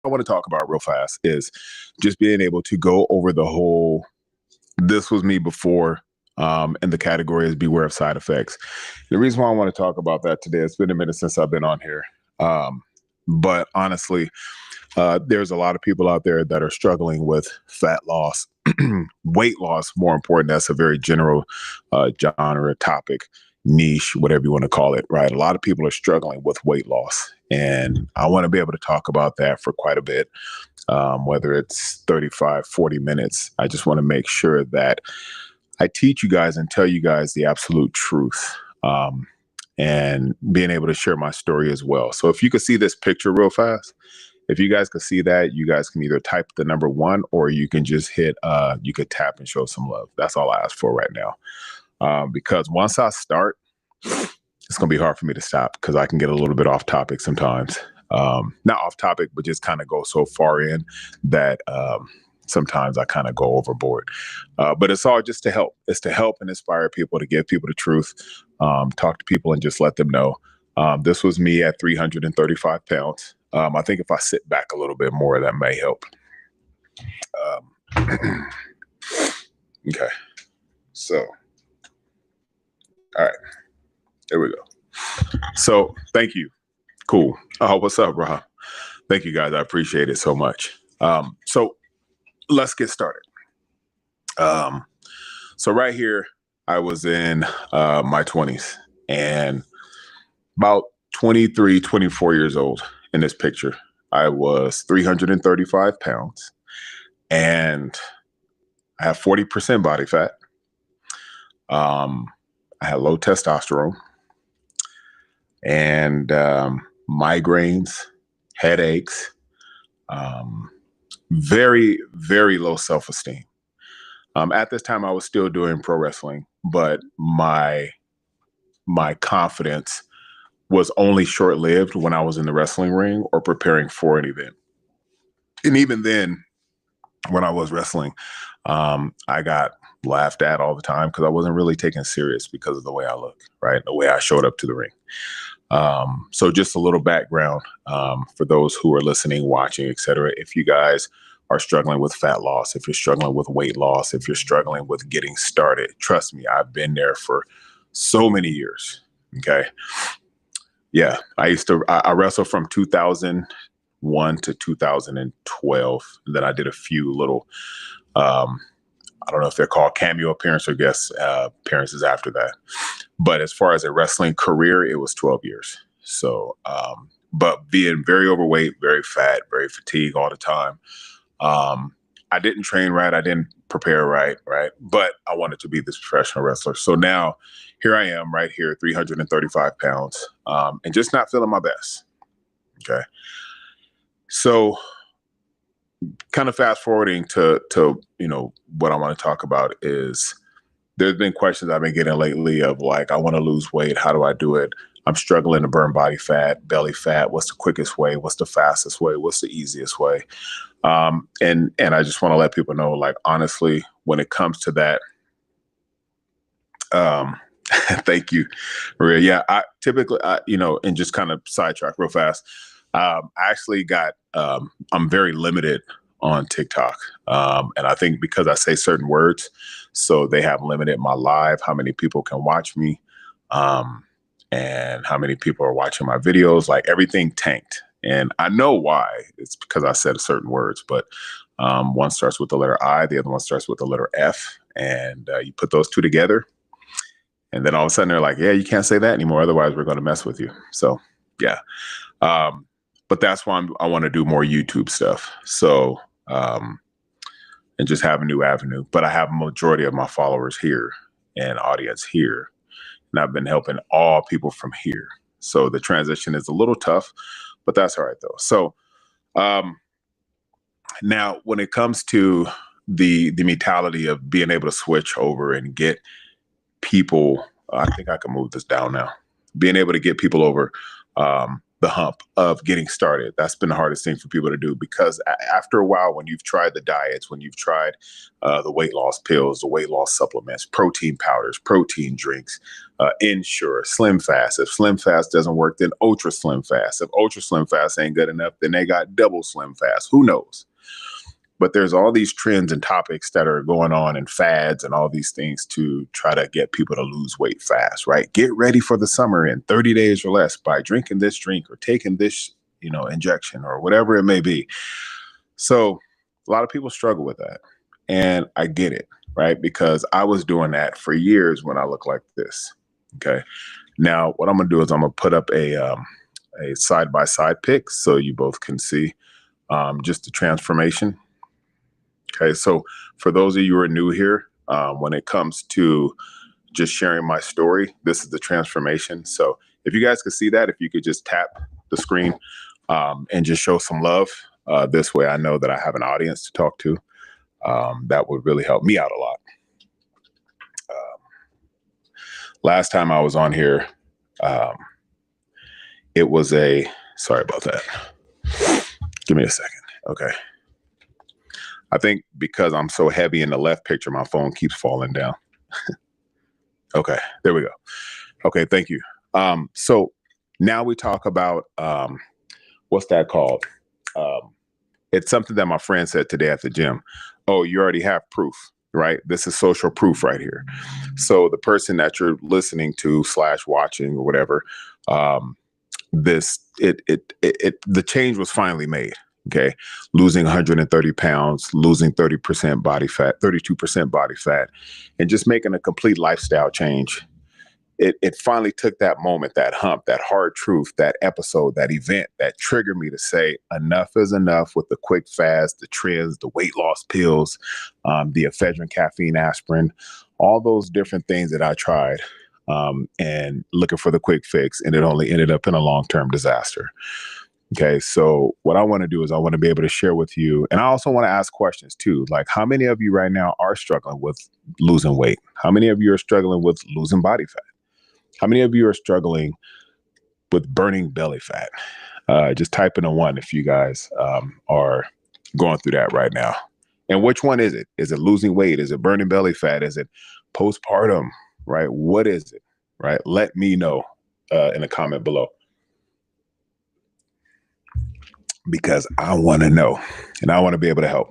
I want to talk about real fast is just being able to go over the whole, this was me before, and the category is beware of side effects. The reason why I want to talk about that today, it's been a minute since I've been on here. But honestly, there's a lot of people out there that are struggling with fat loss, weight loss, more important. That's a very general genre, topic, niche, whatever you want to call it, right? A lot of people are struggling with weight loss. And I want to be able to talk about that for quite a bit, whether it's 35, 40 minutes. I just want to make sure that I teach you guys and tell you guys the absolute truth. And being able to share my story as well. So if you could see this picture real fast, if you guys could see that, you guys can either type the number 1 or you can just hit, you could tap and show some love. That's all I ask for right now. Because once I start, it's going to be hard for me to stop because I can get a little bit off topic sometimes. Not off topic, but just kind of go so far in that sometimes I kind of go overboard. But it's all just to help. It's to help and inspire people, to give people the truth, talk to people and just let them know. This was me at 335 pounds. I think if I sit back a little bit more, that may help. Okay. So, all right. There we go. So thank you. Cool. Oh, what's up, Rob? Thank you, guys. I appreciate it so much. So let's get started. So right here, I was in my 20s and about 23, 24 years old in this picture. I was 335 pounds and I have 40% body fat. I had low testosterone and migraines, headaches, very, very low self-esteem. At this time, I was still doing pro wrestling, but my confidence was only short-lived when I was in the wrestling ring or preparing for an event. And even then, when I was wrestling, I got laughed at all the time because I wasn't really taken serious because of the way I look, right? The way I showed up to the ring. So just a little background for those who are listening, watching, et cetera. If you guys are struggling with fat loss, if you're struggling with weight loss, if you're struggling with getting started, trust me, I've been there for so many years. Okay. Yeah. I wrestled from 2001 to 2012. And then I did a few little, I don't know if they're called cameo appearance or guest appearances after that. But as far as a wrestling career, it was 12 years. So, but being very overweight, very fat, very fatigued all the time. I didn't train right. I didn't prepare right. But I wanted to be this professional wrestler. So now here I am right here, 335 pounds, and just not feeling my best. Okay. So kind of fast forwarding to, what I want to talk about is there's been questions I've been getting lately of like, I want to lose weight. How do I do it? I'm struggling to burn body fat, belly fat. What's the quickest way? What's the fastest way? What's the easiest way? And I just want to let people know, like, honestly, when it comes to that, thank you, Maria. Yeah, I typically, and just kind of sidetrack real fast. I actually I'm very limited on TikTok. And I think because I say certain words, so they have limited my live, how many people can watch me, and how many people are watching my videos, like everything tanked. And I know why. It's because I said certain words, but one starts with the letter I, the other one starts with the letter F. And you put those two together. And then all of a sudden they're like, yeah, you can't say that anymore. Otherwise, we're going to mess with you. So, yeah. But that's why I want to do more YouTube stuff. So, and just have a new avenue. But I have a majority of my followers here and audience here. And I've been helping all people from here. So the transition is a little tough, but that's all right, though. So now when it comes to the mentality of being able to switch over and get people, I think I can move this down now, being able to get people over the hump of getting started. That's been the hardest thing for people to do, because after a while, when you've tried the diets, when you've tried the weight loss pills, the weight loss supplements, protein powders, protein drinks, Ensure, Slim Fast. If Slim Fast doesn't work, then Ultra Slim Fast. If Ultra Slim Fast ain't good enough, then they got Double Slim Fast. Who knows? But there's all these trends and topics that are going on, and fads and all these things to try to get people to lose weight fast, right? Get ready for the summer in 30 days or less by drinking this drink or taking this, injection or whatever it may be. So a lot of people struggle with that. And I get it, right? Because I was doing that for years when I look like this. Okay. Now, what I'm going to do is I'm going to put up a side-by-side pic so you both can see just the transformation. Okay, so for those of you who are new here, when it comes to just sharing my story, this is the transformation. So if you guys could see that, if you could just tap the screen and just show some love, this way I know that I have an audience to talk to. That would really help me out a lot. Last time I was on here, it was sorry about that. Give me a second. Okay. I think because I'm so heavy in the left picture, my phone keeps falling down. Okay, there we go. Okay, thank you. So now we talk about, what's that called? It's something that my friend said today at the gym. Oh, you already have proof, right? This is social proof right here. So the person that you're listening to / watching or whatever, the change was finally made. Okay. Losing 130 pounds, losing 30% body fat, 32% body fat, and just making a complete lifestyle change. It finally took that moment, that hump, that hard truth, that episode, that event that triggered me to say enough is enough with the quick fast, the trends, the weight loss pills, the ephedrine, caffeine, aspirin, all those different things that I tried and looking for the quick fix. And it only ended up in a long-term disaster. Okay, so what I want to do is I want to be able to share with you, and I also want to ask questions too. Like, how many of you right now are struggling with losing weight? How many of you are struggling with losing body fat? How many of you are struggling with burning belly fat? Just type in a 1 if you guys are going through that right now. And which one is it? Is it losing weight? Is it burning belly fat? Is it postpartum? Right? What is it? Right? Let me know in the comment below. Because I want to know and I want to be able to help.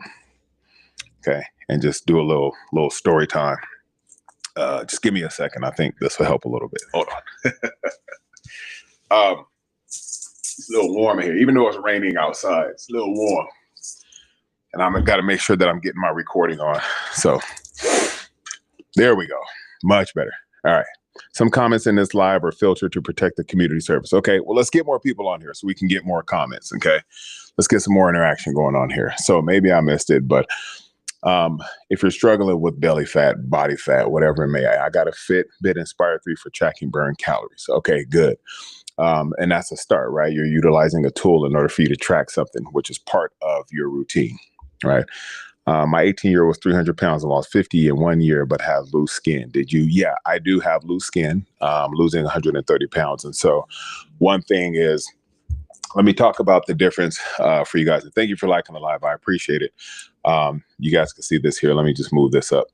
Okay. And just do a little story time. Just give me a second. I think this will help a little bit. Hold on. It's a little warm in here, even though it's raining outside. It's a little warm. And I'm got to make sure that I'm getting my recording on. So there we go. Much better. All right. Some comments in this live are filtered to protect the community service. Okay, well, let's get more people on here so we can get more comments. Okay, let's get some more interaction going on here. So maybe I missed it, but if you're struggling with belly fat, body fat, whatever it may, I got a Fitbit Inspire 3 for tracking burn calories. Okay, good. And that's a start, right? You're utilizing a tool in order for you to track something, which is part of your routine, right? My 18-year-old was 300 pounds and lost 50 in 1 year, but have loose skin. Did you? Yeah, I do have loose skin, losing 130 pounds. And so one thing is, let me talk about the difference for you guys. And thank you for liking the live. I appreciate it. You guys can see this here. Let me just move this up.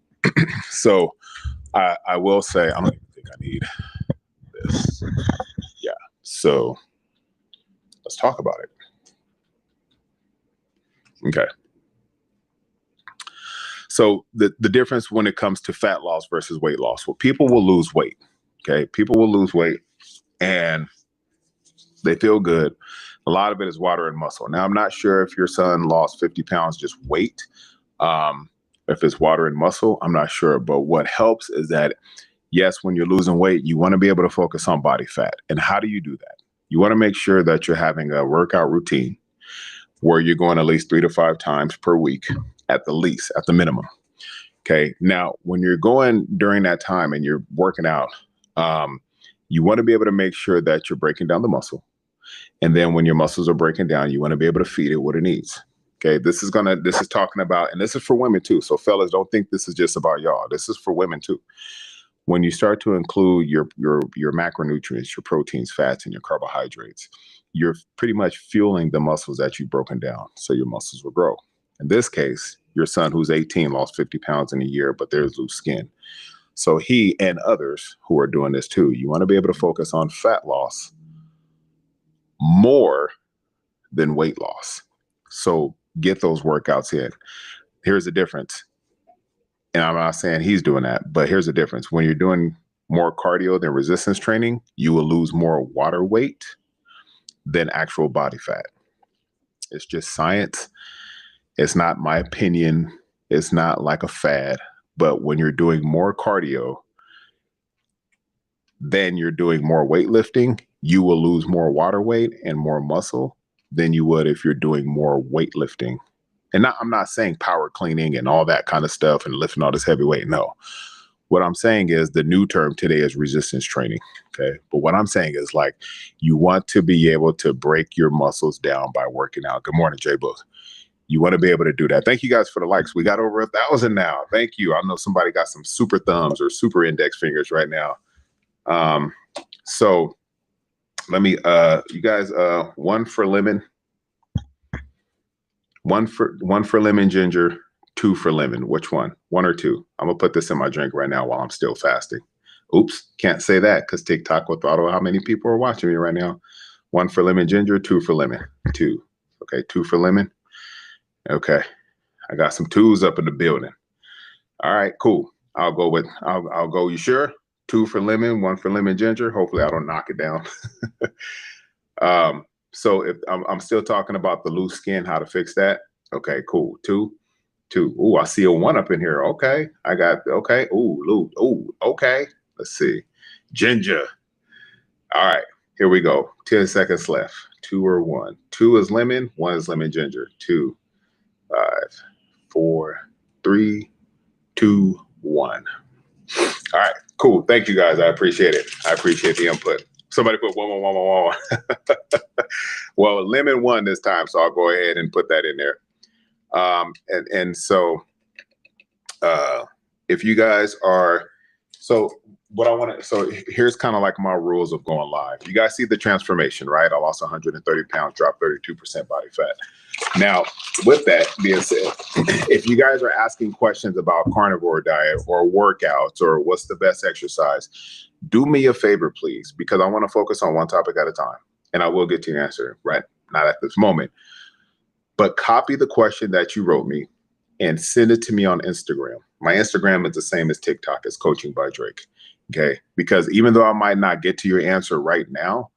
So I will say, I don't even think I need this. Yeah. So let's talk about it. Okay. So the difference when it comes to fat loss versus weight loss, well, people will lose weight. Okay. People will lose weight and they feel good. A lot of it is water and muscle. Now, I'm not sure if your son lost 50 pounds just weight. If it's water and muscle, I'm not sure. But what helps is that, yes, when you're losing weight, you want to be able to focus on body fat. And how do you do that? You want to make sure that you're having a workout routine where you're going at least 3 to 5 times per week, at the least, at the minimum. Okay. Now, when you're going during that time and you're working out, you want to be able to make sure that you're breaking down the muscle. And then when your muscles are breaking down, you want to be able to feed it what it needs. Okay. This is talking about, and this is for women too. So fellas, don't think this is just about y'all. This is for women too. When you start to include your macronutrients, your proteins, fats, and your carbohydrates, you're pretty much fueling the muscles that you've broken down. So your muscles will grow. In this case, your son who's 18 lost 50 pounds in a year, but there's loose skin. So he and others who are doing this too, you want to be able to focus on fat loss more than weight loss. So get those workouts in. Here's the difference. And I'm not saying he's doing that, but here's the difference. When you're doing more cardio than resistance training, you will lose more water weight than actual body fat. It's just science. It's not my opinion. It's not like a fad. But when you're doing more cardio than you're doing more weightlifting, you will lose more water weight and more muscle than you would if you're doing more weightlifting. And I'm not saying power cleaning and all that kind of stuff and lifting all this heavy weight. No. What I'm saying is the new term today is resistance training. Okay. But what I'm saying is like you want to be able to break your muscles down by working out. Good morning, Jay Book. You want to be able to do that. Thank you guys for the likes. We got over 1,000 now. Thank you. I know somebody got some super thumbs or super index fingers right now. So let me, you guys, one for lemon, one for lemon ginger, two for lemon. Which one? One or two? I'm gonna put this in my drink right now while I'm still fasting. Oops, can't say that because TikTok will throttle how many people are watching me right now. One for lemon ginger, two for lemon. Two. Okay, two for lemon. Okay, I got some twos up in the building. All right, cool. I'll go. You sure? Two for lemon, one for lemon ginger. Hopefully, I don't knock it down. So if I'm still talking about the loose skin, how to fix that. Okay, cool. Two. Ooh, I see a one up in here. Okay, I got. Okay. Ooh, okay. Let's see. Ginger. All right, here we go. 10 seconds left. Two or one. Two is lemon. One is lemon ginger. 2, 5, 4, 3, 2, 1. All right, cool. Thank you guys. I appreciate it. I appreciate the input. Somebody put one. Well, lemon won this time, so I'll go ahead and put that in there. So if you guys are, so here's kind of like my rules of going live. You guys see the transformation, right? I lost 130 pounds, dropped 32% body fat. Now, with that being said, if you guys are asking questions about carnivore diet or workouts or what's the best exercise, do me a favor, please, because I want to focus on one topic at a time, and I will get to your answer, right? Not at this moment, but copy the question that you wrote me and send it to me on Instagram. My Instagram is the same as TikTok. It's Coaching by Drake. Okay. Because even though I might not get to your answer right now,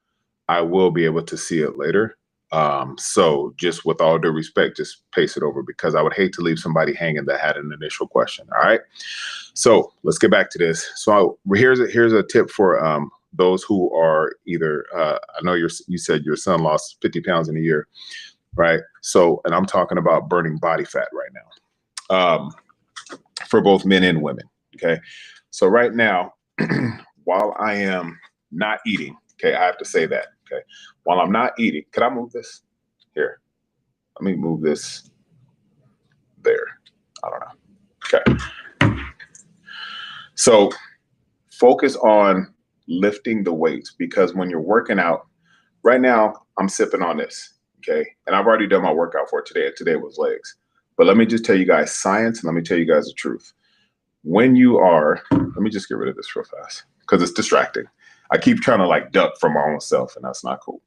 I will be able to see it later. So just with all due respect, just paste it over because I would hate to leave somebody hanging that had an initial question. All right. So let's get back to this. So here's a tip for those who are either, I know you said your son lost 50 pounds in a year, right? So, and I'm talking about burning body fat right now, for both men and women. Okay. So right now, while I am not eating, okay, I have to say that, okay, while I'm not eating, can I move this here? Let me move this there. I don't know. Okay. So focus on lifting the weights because when you're working out right now, I'm sipping on this. Okay. And I've already done my workout for today. Today was legs. But let me just tell you guys science and let me tell you guys the truth. When you are, let me just get rid of this real fast because it's distracting. I keep trying to like duck from my own self and that's not cool.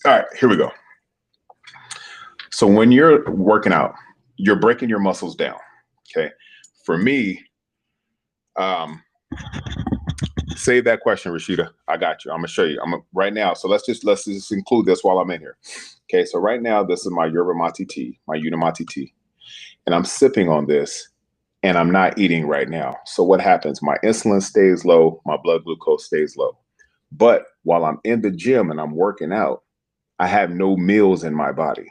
All right, here we go. So when you're working out, you're breaking your muscles down. Okay. For me, save that question, Rashida. I got you. I'm gonna show you. Right now. So let's just include this while I'm in here. Okay. So right now, this is my yerba mate tea, my Unimate tea, and I'm sipping on this, and I'm not eating right now. So what happens? My insulin stays low, my blood glucose stays low. But while I'm in the gym and I'm working out, I have no meals in my body.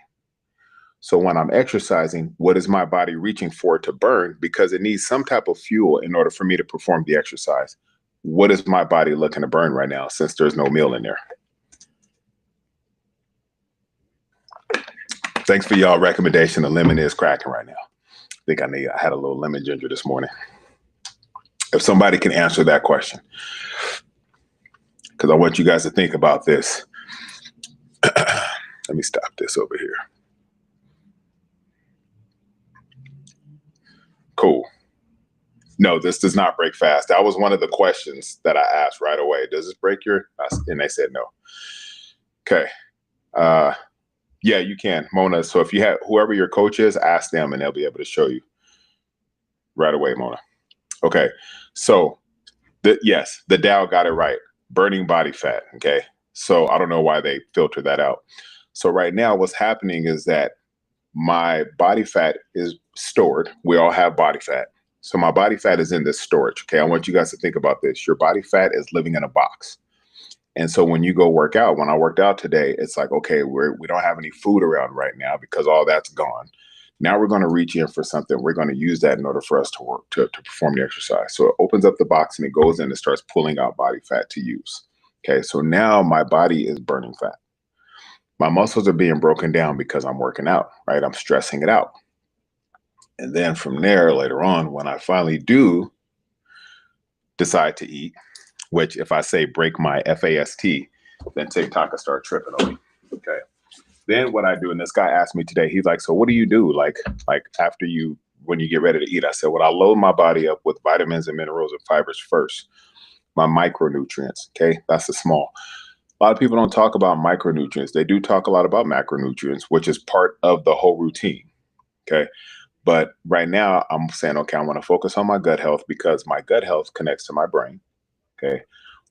So when I'm exercising, what is my body reaching for to burn? Because it needs some type of fuel in order for me to perform the exercise. What is my body looking to burn right now since there's no meal in there? Thanks for y'all recommendation. The lemon is cracking right now. I think I had a little lemon ginger this morning. If somebody can answer that question, because I want you guys to think about this. Let me stop this over here. Cool. No, this does not break fast. That was one of the questions that I asked right away. Does this break your? And they said no. Okay. Yeah, you can, Mona. So if you have whoever your coach is, ask them and they'll be able to show you right away, Mona. Okay. So yes, the Dow got it right. Burning body fat. Okay. So I don't know why they filter that out. So right now, what's happening is that my body fat is stored. We all have body fat. So my body fat is in this storage. Okay. I want you guys to think about this. Your body fat is living in a box. And so when you go work out, when I worked out today, it's like, okay, we don't have any food around right now because all that's gone. Now we're going to reach in for something. We're going to use that in order for us to work, to perform the exercise. So it opens up the box and it goes in and starts pulling out body fat to use. Okay. So now my body is burning fat. My muscles are being broken down because I'm working out, right? I'm stressing it out. And then from there, later on, when I finally do decide to eat, which if I say break my FAST, then TikTok will start tripping on me. Okay. Then what I do, and this guy asked me today, he's like, so what do you do? Like after when you get ready to eat? I said, well, I load my body up with vitamins and minerals and fibers first, my micronutrients. Okay. That's the small. A lot of people don't talk about micronutrients. They do talk a lot about macronutrients, which is part of the whole routine. Okay. But right now I'm saying, okay, I want to focus on my gut health because my gut health connects to my brain. Okay.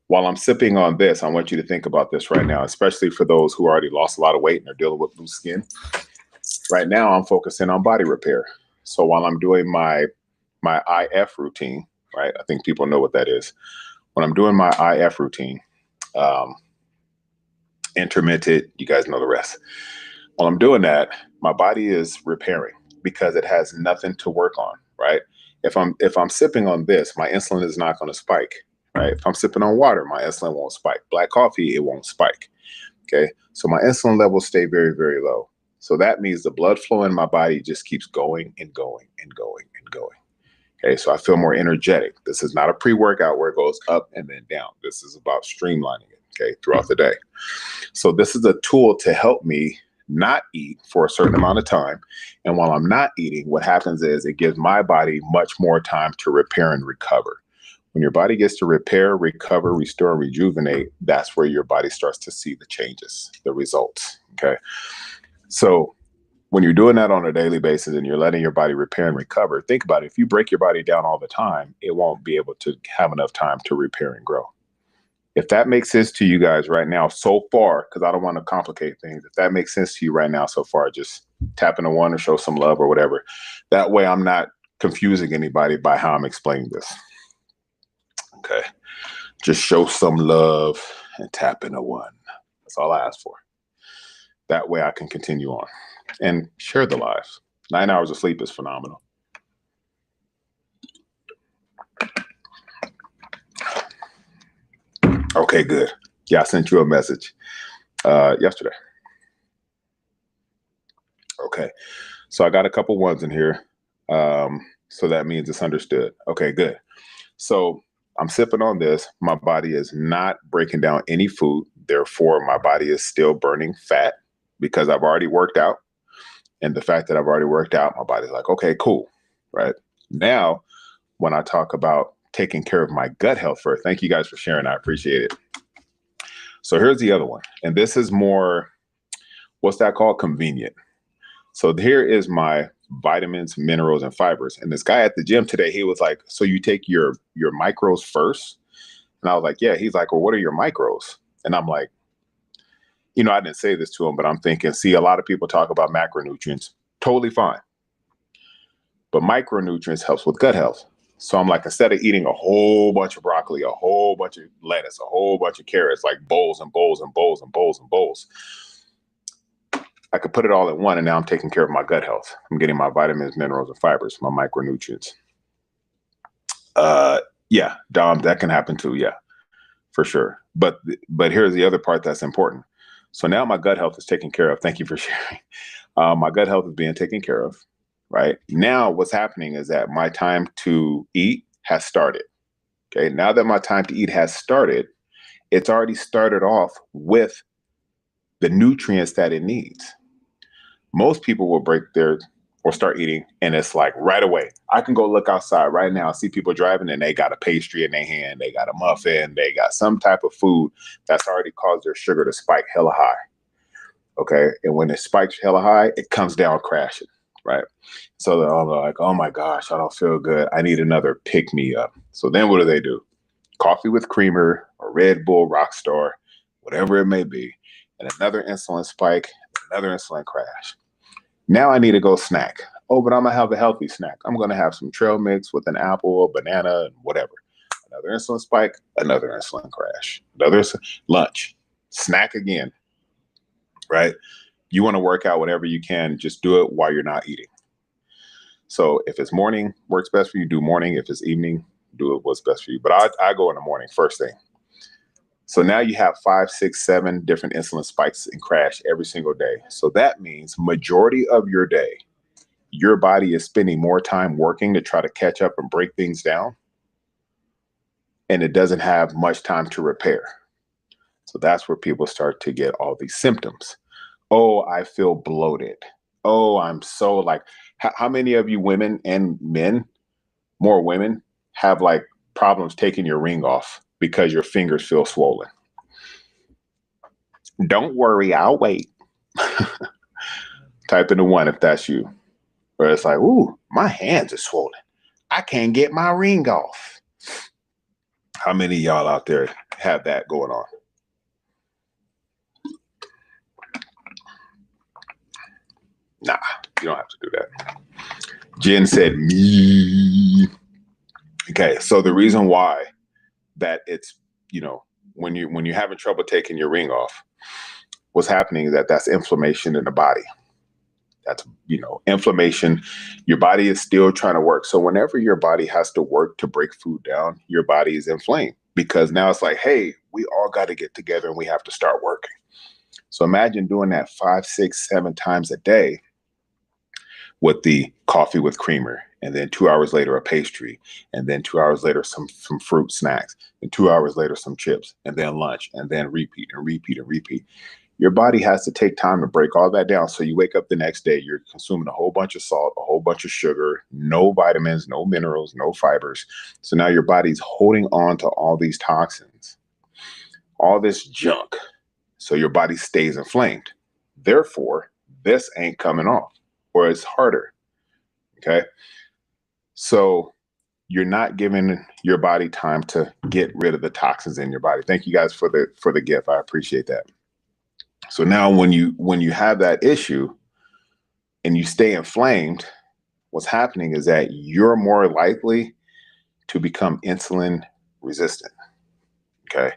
While I'm sipping on this, I want you to think about this right now, especially for those who already lost a lot of weight and are dealing with loose skin. Right now, I'm focusing on body repair. So while I'm doing my IF routine, right? I think people know what that is. When I'm doing my IF routine, intermittent, you guys know the rest. While I'm doing that, my body is repairing because it has nothing to work on, right? If I'm sipping on this, my insulin is not going to spike, right? If I'm sipping on water, my insulin won't spike. Black coffee, it won't spike. Okay. So my insulin levels stay very, very low. So that means the blood flow in my body just keeps going and going and going and going. Okay. So I feel more energetic. This is not a pre-workout where it goes up and then down. This is about streamlining it, okay, throughout the day. So this is a tool to help me not eat for a certain amount of time. And while I'm not eating, what happens is it gives my body much more time to repair and recover. When your body gets to repair, recover, restore, and rejuvenate, that's where your body starts to see the changes, the results. Okay. So when you're doing that on a daily basis and you're letting your body repair and recover, think about it. If you break your body down all the time, it won't be able to have enough time to repair and grow. If that makes sense to you guys right now so far, because I don't want to complicate things, if that makes sense to you right now so far, just tap into one or show some love or whatever. That way I'm not confusing anybody by how I'm explaining this. Okay. Just show some love and tap into one. That's all I ask for. That way I can continue on and share the lives. 9 hours of sleep is phenomenal. Okay, good. Yeah, I sent you a message yesterday. Okay. So I got a couple ones in here. So that means it's understood. Okay, good. So I'm sipping on this. My body is not breaking down any food. Therefore, my body is still burning fat because I've already worked out. And the fact that I've already worked out, my body's like, okay, cool. Right. Now, when I talk about taking care of my gut health first, thank you guys for sharing. I appreciate it. So here's the other one. And this is more, what's that called? Convenient. So here is my vitamins, minerals, and fibers. And this guy at the gym today, he was like, so you take your macros first? And I was like, yeah. He's like, well, what are your macros? And I'm like, you know, I didn't say this to him, but I'm thinking, see, a lot of people talk about macronutrients. Totally fine. But micronutrients helps with gut health. So I'm like, instead of eating a whole bunch of broccoli, a whole bunch of lettuce, a whole bunch of carrots, like bowls and bowls and bowls and bowls and bowls, I could put it all in one, and now I'm taking care of my gut health. I'm getting my vitamins, minerals, and fibers, my micronutrients. Yeah, Dom, that can happen too. Yeah, for sure. But here's the other part that's important. So now my gut health is taken care of. Thank you for sharing. My gut health is being taken care of. Right now, what's happening is that my time to eat has started. Okay, now that my time to eat has started, it's already started off with the nutrients that it needs. Most people will break their or start eating, and it's like right away. I can go look outside right now, see people driving, and they got a pastry in their hand, they got a muffin, they got some type of food that's already caused their sugar to spike hella high. Okay. And when it spikes hella high, it comes down crashing. Right. So they're all like, oh my gosh, I don't feel good. I need another pick me up. So then what do? Coffee with creamer or Red Bull, Rockstar, whatever it may be, and another insulin spike, another insulin crash. Now I need to go snack. Oh, but I'm going to have a healthy snack. I'm going to have some trail mix with an apple, a banana, and whatever. Another insulin spike, another insulin crash, another lunch, snack again, right? You want to work out whatever you can, just do it while you're not eating. So if it's morning, works best for you, do morning. If it's evening, do it what's best for you. But I go in the morning, first thing. So now you have 5, 6, 7 different insulin spikes and crash every single day. So that means majority of your day, your body is spending more time working to try to catch up and break things down. And it doesn't have much time to repair. So that's where people start to get all these symptoms. Oh, I feel bloated. Oh, I'm so like, how many of you women and men, more women, have like problems taking your ring off because your fingers feel swollen? Don't worry, I'll wait. Type in the 1 if that's you. Or it's like, ooh, my hands are swollen. I can't get my ring off. How many of y'all out there have that going on? Nah, you don't have to do that. Jen said, me. Okay, so the reason why that it's, when you're having trouble taking your ring off, what's happening is that's inflammation in the body. That's, inflammation. Your body is still trying to work. So whenever your body has to work to break food down, your body is inflamed because now it's like, hey, we all got to get together and we have to start working. So imagine doing that 5, 6, 7 times a day with the coffee with creamer, and then 2 hours later, a pastry, and then 2 hours later, some fruit snacks, and 2 hours later, some chips, and then lunch, and then repeat and repeat and repeat. Your body has to take time to break all that down. So you wake up the next day, you're consuming a whole bunch of salt, a whole bunch of sugar, no vitamins, no minerals, no fibers. So now your body's holding on to all these toxins, all this junk. So your body stays inflamed. Therefore, this ain't coming off, or it's harder. Okay. So you're not giving your body time to get rid of the toxins in your body. Thank you guys for the gift. I appreciate that. So now when you have that issue and you stay inflamed, what's happening is that you're more likely to become insulin resistant. Okay.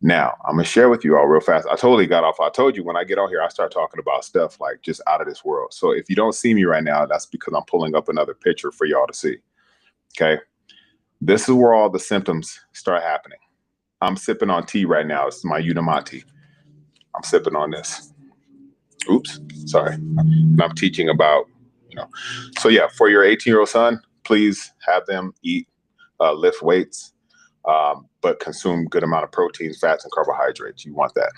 Now I'm going to share with you all real fast. I totally got off. I told you when I get on here, I start talking about stuff like just out of this world. So if you don't see me right now, that's because I'm pulling up another picture for y'all to see. Okay. This is where all the symptoms start happening. I'm sipping on tea right now. It's my Unamati. I'm sipping on this. Oops, sorry. I'm teaching about, So yeah, for your 18-year-old son, please have them eat, lift weights, but consume good amount of proteins, fats, and carbohydrates. You want that.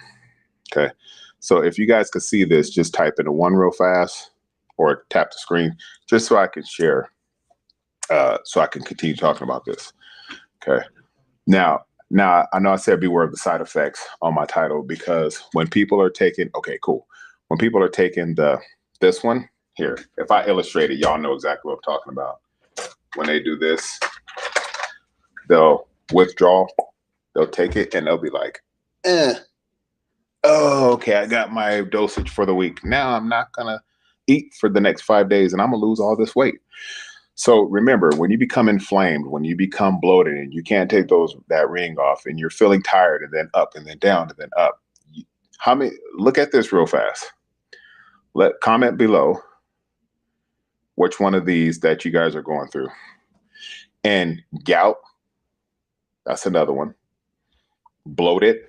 Okay. So if you guys could see this, just type in a 1 real fast or tap the screen just so I can share, so I can continue talking about this. Okay. Now, I know I said beware of the side effects on my title because when people are taking, okay, cool. When people are taking this one here, if I illustrate it, y'all know exactly what I'm talking about. When they do this, they'll withdraw, they'll take it, and they'll be like, oh, okay, I got my dosage for the week. Now I'm not going to eat for the next 5 days and I'm going to lose all this weight. So remember, when you become inflamed, when you become bloated and you can't take that ring off and you're feeling tired and then up and then down and then up, look at this real fast. Comment below which one of these that you guys are going through. And gout, that's another one. Bloated,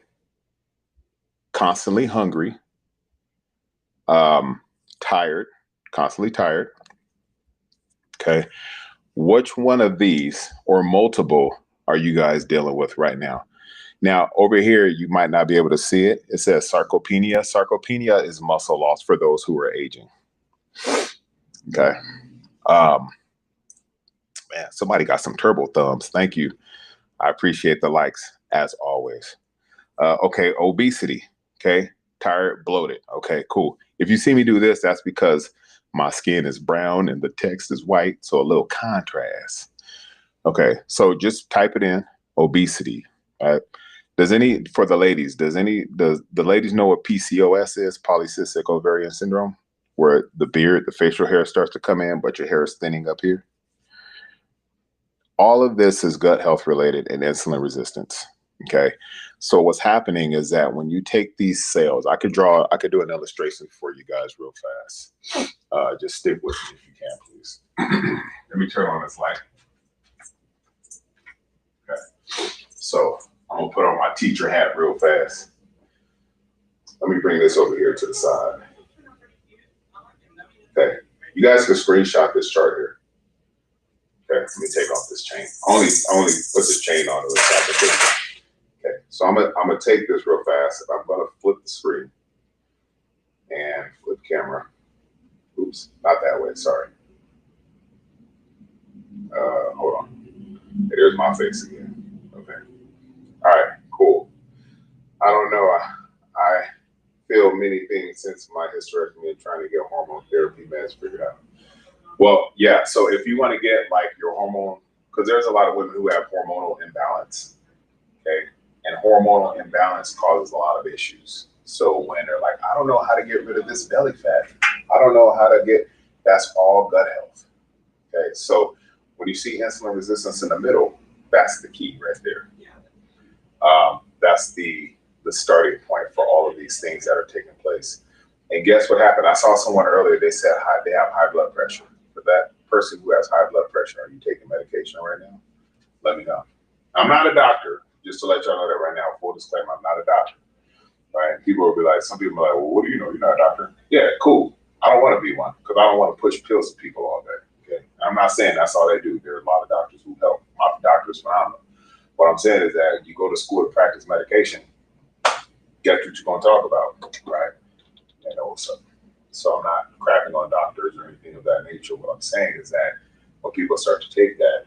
constantly hungry, tired, constantly tired. Okay. Which one of these or multiple are you guys dealing with right now? Now, over here, you might not be able to see it. It says sarcopenia. Sarcopenia is muscle loss for those who are aging. Okay. Um, Man, somebody got some turbo thumbs. Thank you. I appreciate the likes as always. Okay, obesity. Okay, tired, bloated. Okay, cool. If you see me do this, that's because my skin is brown and the text is white, so a little contrast. Okay, so just type it in, obesity. Does any, for the ladies, does the ladies know what PCOS is? Polycystic ovarian syndrome, where the beard, the facial hair starts to come in, but your hair is thinning up here. All of this is gut health related and insulin resistance. Okay. So what's happening is that when you take these cells, I could do an illustration for you guys real fast. Just stick with me if you can, please. Let me turn on this light. Okay. So I'm gonna put on my teacher hat real fast. Let me bring this over here to the side. Okay. You guys can screenshot this chart here. Okay, let me take off this chain. Only put this chain on it. Okay, so I'm gonna take this real fast. I'm gonna flip the screen and flip camera. Oops, not that way. Sorry. Hold on. There's my face again. Okay. All right. Cool. I don't know. I feel many things since my hysterectomy and trying to get hormone therapy meds figured out. Well, yeah. So if you want to get like your hormone, because there's a lot of women who have hormonal imbalance, okay, and hormonal imbalance causes a lot of issues. So when they're like, I don't know how to get rid of this belly fat, I don't know how to get, that's all gut health. Okay, so when you see insulin resistance in the middle, that's the key right there. That's the starting point for all of these things that are taking place. And guess what happened? I saw someone earlier. They said they have high blood pressure. For that person who has high blood pressure, are you taking medication right now? Let me know. I'm not a doctor, just to let y'all know that right now. Full disclaimer: I'm not a doctor. Right? People will be like, some people are like, well, what do you know? You're not a doctor. Yeah, cool. I don't want to be one because I don't want to push pills to people all day. Okay. I'm not saying that's all they do. There are a lot of doctors who help. My doctor is phenomenal. What I'm saying is that you go to school to practice medication. Guess what you're going to talk about, right? You know, so I'm not crapping on doctors or anything of that nature. What I'm saying is that when people start to take that,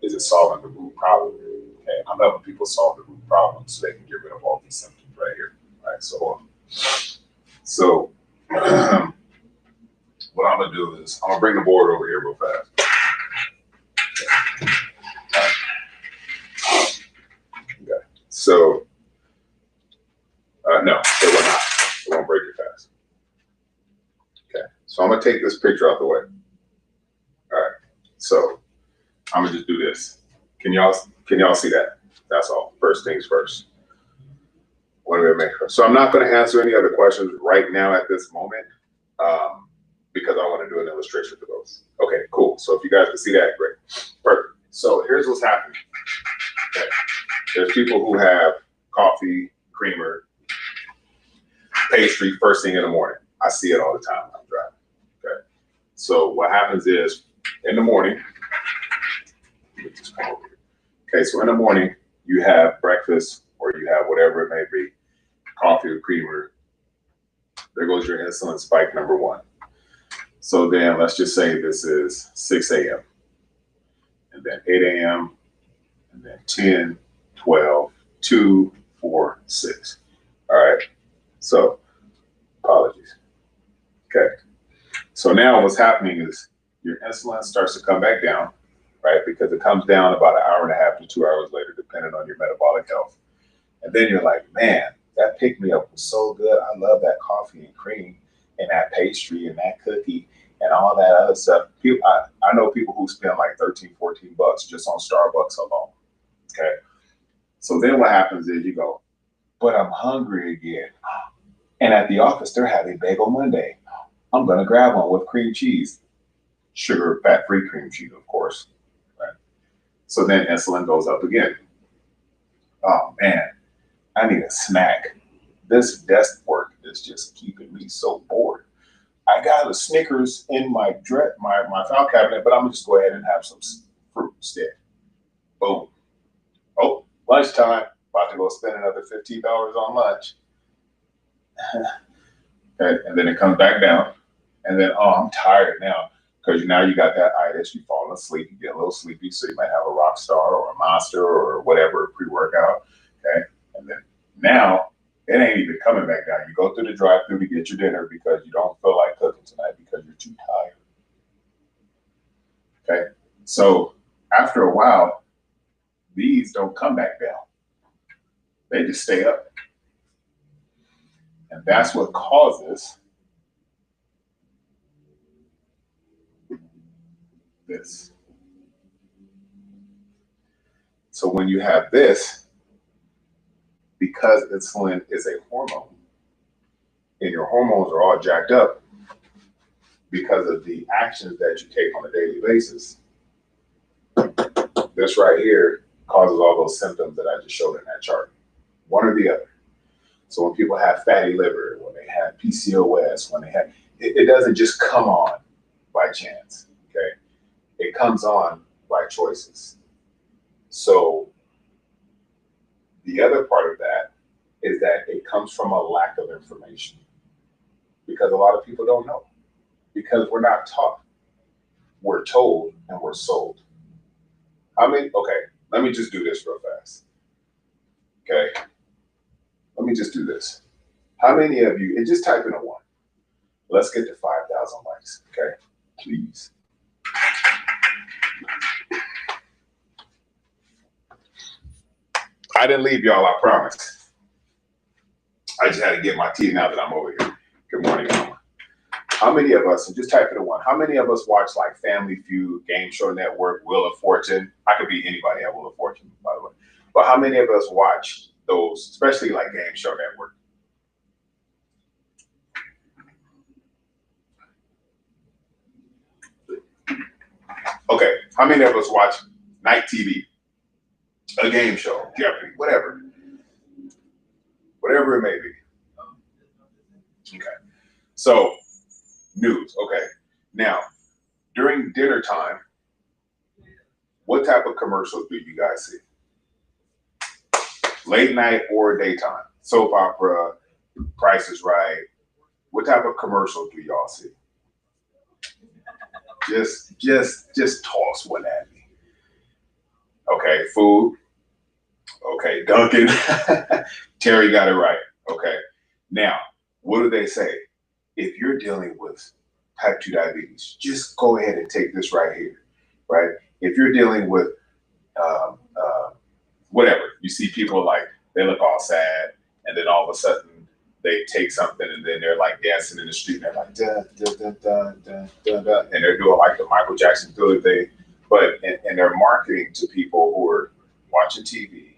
is it solving the root problem? Okay, I'm helping people solve the root problem so they can get rid of all these symptoms right here. Right. So what I'm gonna do is I'm gonna bring the board over here real fast. Okay. So no, it will not. It won't break it fast. Okay. So I'm gonna take this picture out the way. All right. So I'm gonna just do this. Can y'all see that? That's all. First things first. What do we make her? So I'm not going to answer any other questions right now at this moment because I want to do an illustration for those. Okay, cool. So if you guys can see that, great. Perfect. So here's what's happening. Okay. There's people who have coffee, creamer, pastry first thing in the morning. I see it all the time when I'm driving. Okay. So what happens is in the morning, okay, so in the morning you have breakfast or you have whatever it may be, coffee or creamer. There goes your insulin spike number one. So then let's just say this is 6 a.m. and then 8 a.m. and then 10, 12, 2, 4, 6. All right. So apologies. Okay. So now what's happening is your insulin starts to come back down, right? Because it comes down about an hour and a half to 2 hours later, depending on your metabolic health. And then you're like, man, that pick me up was so good. I love that coffee and cream and that pastry and that cookie and all that other stuff. I know people who spend like 13, 14 bucks just on Starbucks alone. Okay. So then what happens is you go, but I'm hungry again. And at the office, they're having Bagel Monday. I'm going to grab one with cream cheese, sugar, fat-free cream cheese, of course. Right. So then insulin goes up again. Oh man, I need a snack. This desk work is just keeping me so bored. I got a Snickers in my file cabinet, but I'm gonna just go ahead and have some fruit instead. Boom. Oh, lunchtime. about to go spend another $15 on lunch. Okay, and then it comes back down, and then, oh, I'm tired now, because now you got that itis, you fall asleep, you get a little sleepy, so you might have a Rockstar or a Monster or whatever pre-workout. Okay, and then now it ain't even coming back down. You go through the drive-through to get your dinner because you don't feel like cooking tonight because you're too tired. Okay, so after a while, these don't come back down. They just stay up. And that's what causes this. So when you have this, because insulin is a hormone, and your hormones are all jacked up because of the actions that you take on a daily basis, this right here causes all those symptoms that I just showed in that chart, one or the other. So when people have fatty liver, when they have PCOS, when they have, it doesn't just come on by chance, okay? It comes on by choices. So the other part of that is that it comes from a lack of information, because a lot of people don't know, because we're not taught. We're told and we're sold. Okay, let me just do this real fast. Okay, let me just do this. How many of you, and just type in a 1. Let's get to 5,000 likes, okay? Please. I didn't leave y'all, I promise. I just had to get my tea now that I'm over here. Good morning, Mama. How many of us, and just type in a 1, how many of us watch like Family Feud, Game Show Network, Wheel of Fortune? I could be anybody at Wheel of Fortune, by the way. But how many of us watch those, especially like Game Show Network? Okay, how many of us watch night TV, a game show, Jeopardy, whatever it may be? Okay, so news. Okay, now during dinner time, what type of commercials do you guys see? Late night or daytime? Soap opera, Price is Right. What type of commercials do y'all see? Just toss one at me. Okay, food. Okay, Duncan. Terry got it right. Okay, now what do they say? If you're dealing with type 2 diabetes, just go ahead and take this right here, right? If you're dealing with whatever, you see people like, they look all sad, and then all of a sudden they take something and then they're like dancing in the street and they're like, da, da, da, da, da, da, da, and they're doing like the Michael Jackson Thriller thing, but, and they're marketing to people who are watching TV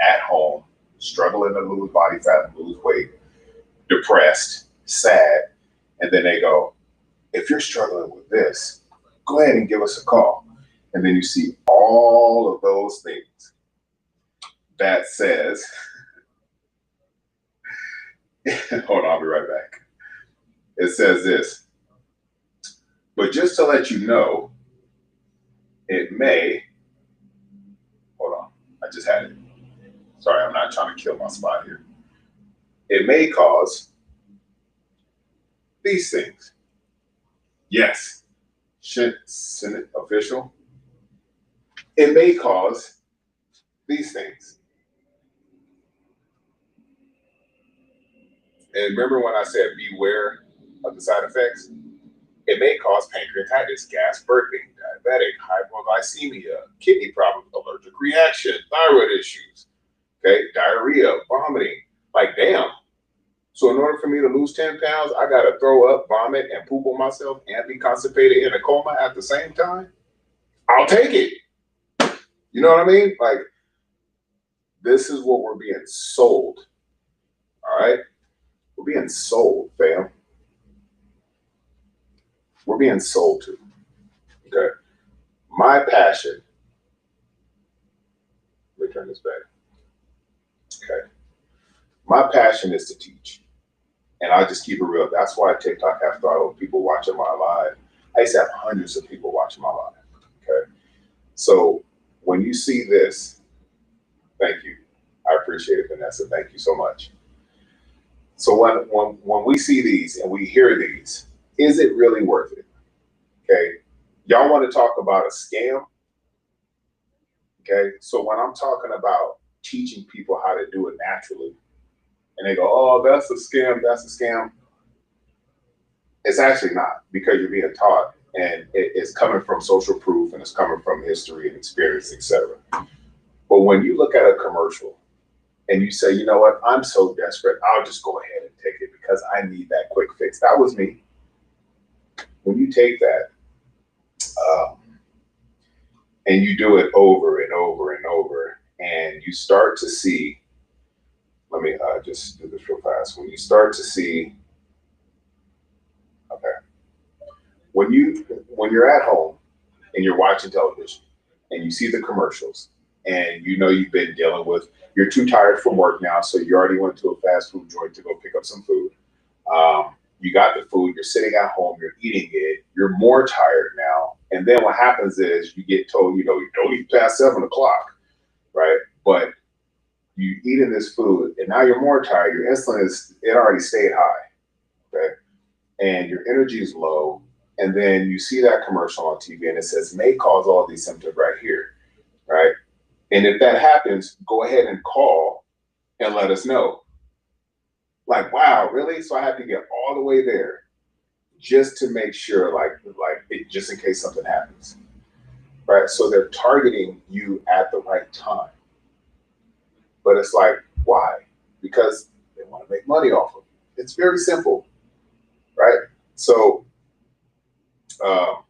at home, struggling to lose body fat and lose weight, depressed, sad, and then they go, if you're struggling with this, go ahead and give us a call. And then you see all of those things that says, hold on, I'll be right back. It says this, but just to let you know, it may, hold on, I just had it. Sorry, I'm not trying to kill my spot here. It may cause these things. Yes, Senate official. It may cause these things. And remember when I said beware of the side effects? It may cause pancreatitis, gas, burping, diabetic, hypoglycemia, kidney problems, allergic reaction, thyroid issues, okay, diarrhea, vomiting. Like, damn. So in order for me to lose 10 pounds, I got to throw up, vomit, and poop on myself and be constipated in a coma at the same time? I'll take it. You know what I mean? Like, this is what we're being sold. All right? We're being sold, fam. We're being sold to. Okay? My passion, let me turn this back. Okay? My passion is to teach. And I'll just keep it real. That's why TikTok has throttled people watching my live. I used to have hundreds of people watching my live. Okay? So when you see this, thank you. I appreciate it, Vanessa. Thank you so much. So when we see these and we hear these, is it really worth it? Okay. Y'all want to talk about a scam? Okay. So when I'm talking about teaching people how to do it naturally, and they go, oh, that's a scam, that's a scam. It's actually not, because you're being taught, and it's coming from social proof, and it's coming from history and experience, etc. But when you look at a commercial and you say, you know what, I'm so desperate, I'll just go ahead and take it because I need that quick fix. That was me. When you take that um, and you do it over and over and over, and you start to see, let me just do this real fast. When you start to see, okay, when you're at home and you're watching television and you see the commercials, and you know you've been dealing with, you're too tired from work now, so you already went to a fast food joint to go pick up some food. You got the food, you're sitting at home, you're eating it, you're more tired now. And then what happens is you get told, you know, you don't eat past 7 o'clock, right? But you eating this food and now you're more tired. Your insulin it already stayed high, okay? And your energy is low. And then you see that commercial on TV and it says may cause all these symptoms right here, right? And if that happens, go ahead and call and let us know. Like, wow, really? So I have to get all the way there just to make sure, just in case something happens, right? So they're targeting you at the right time. But it's like, why? Because they want to make money off of it. It's very simple, right? So, um,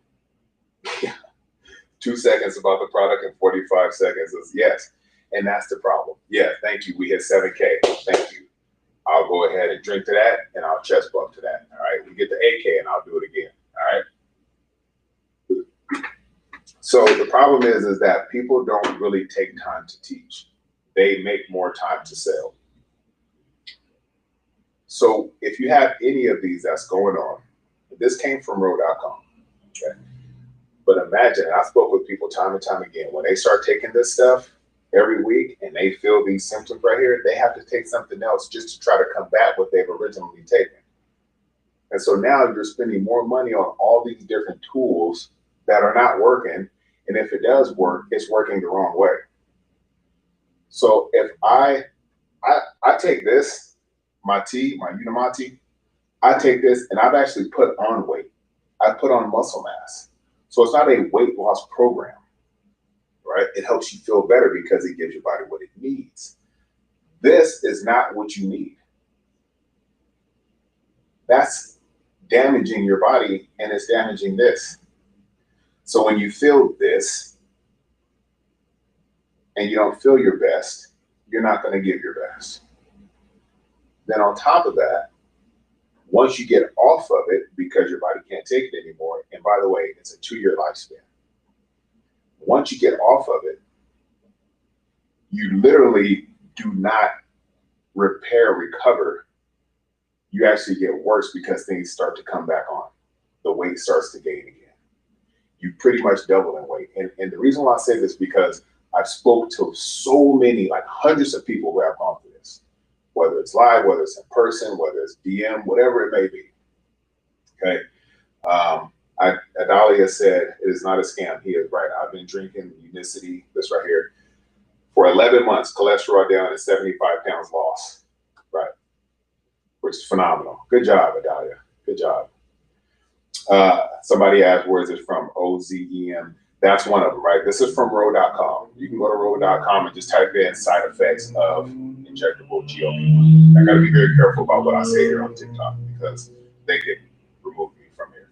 2 seconds about the product and 45 seconds is yes. And that's the problem. Yeah, thank you. We hit 7K. Thank you. I'll go ahead and drink to that, and I'll chest bump to that. All right. We get to 8K, and I'll do it again. All right. So the problem is that people don't really take time to teach. They make more time to sell. So if you have any of these that's going on, this came from Ro.com. Okay. But imagine, I spoke with people time and time again, when they start taking this stuff every week and they feel these symptoms right here, they have to take something else just to try to combat what they've originally taken. And so now you're spending more money on all these different tools that are not working. And if it does work, it's working the wrong way. So if I take this, my Unimati, I take this and I've actually put on weight. I put on muscle mass. So it's not a weight loss program, right? It helps you feel better because it gives your body what it needs. This is not what you need. That's damaging your body, and it's damaging this. So when you feel this and you don't feel your best, you're not going to give your best. Then on top of that, once you get off of it because your body can't take it anymore, and by the way, it's a 2-year lifespan. Once you get off of it, you literally do not recover. You actually get worse because things start to come back on. The weight starts to gain again. You pretty much double in weight. And the reason why I say this is because I've spoke to so many, like hundreds of people who have gone through this, whether it's live, whether it's in person, whether it's DM, whatever it may be. Okay. Adalia said it is not a scam. He is right. I've been drinking Unicity, this right here, for 11 months, cholesterol down and 75 pounds lost. Right. Which is phenomenal. Good job, Adalia. Good job. Somebody asked, where is it from? OZEM. That's one of them, right? This is from Ro.com. You can go to Ro.com and just type in side effects of injectable GLP-1. I got to be very careful about what I say here on TikTok because they can remove me from here.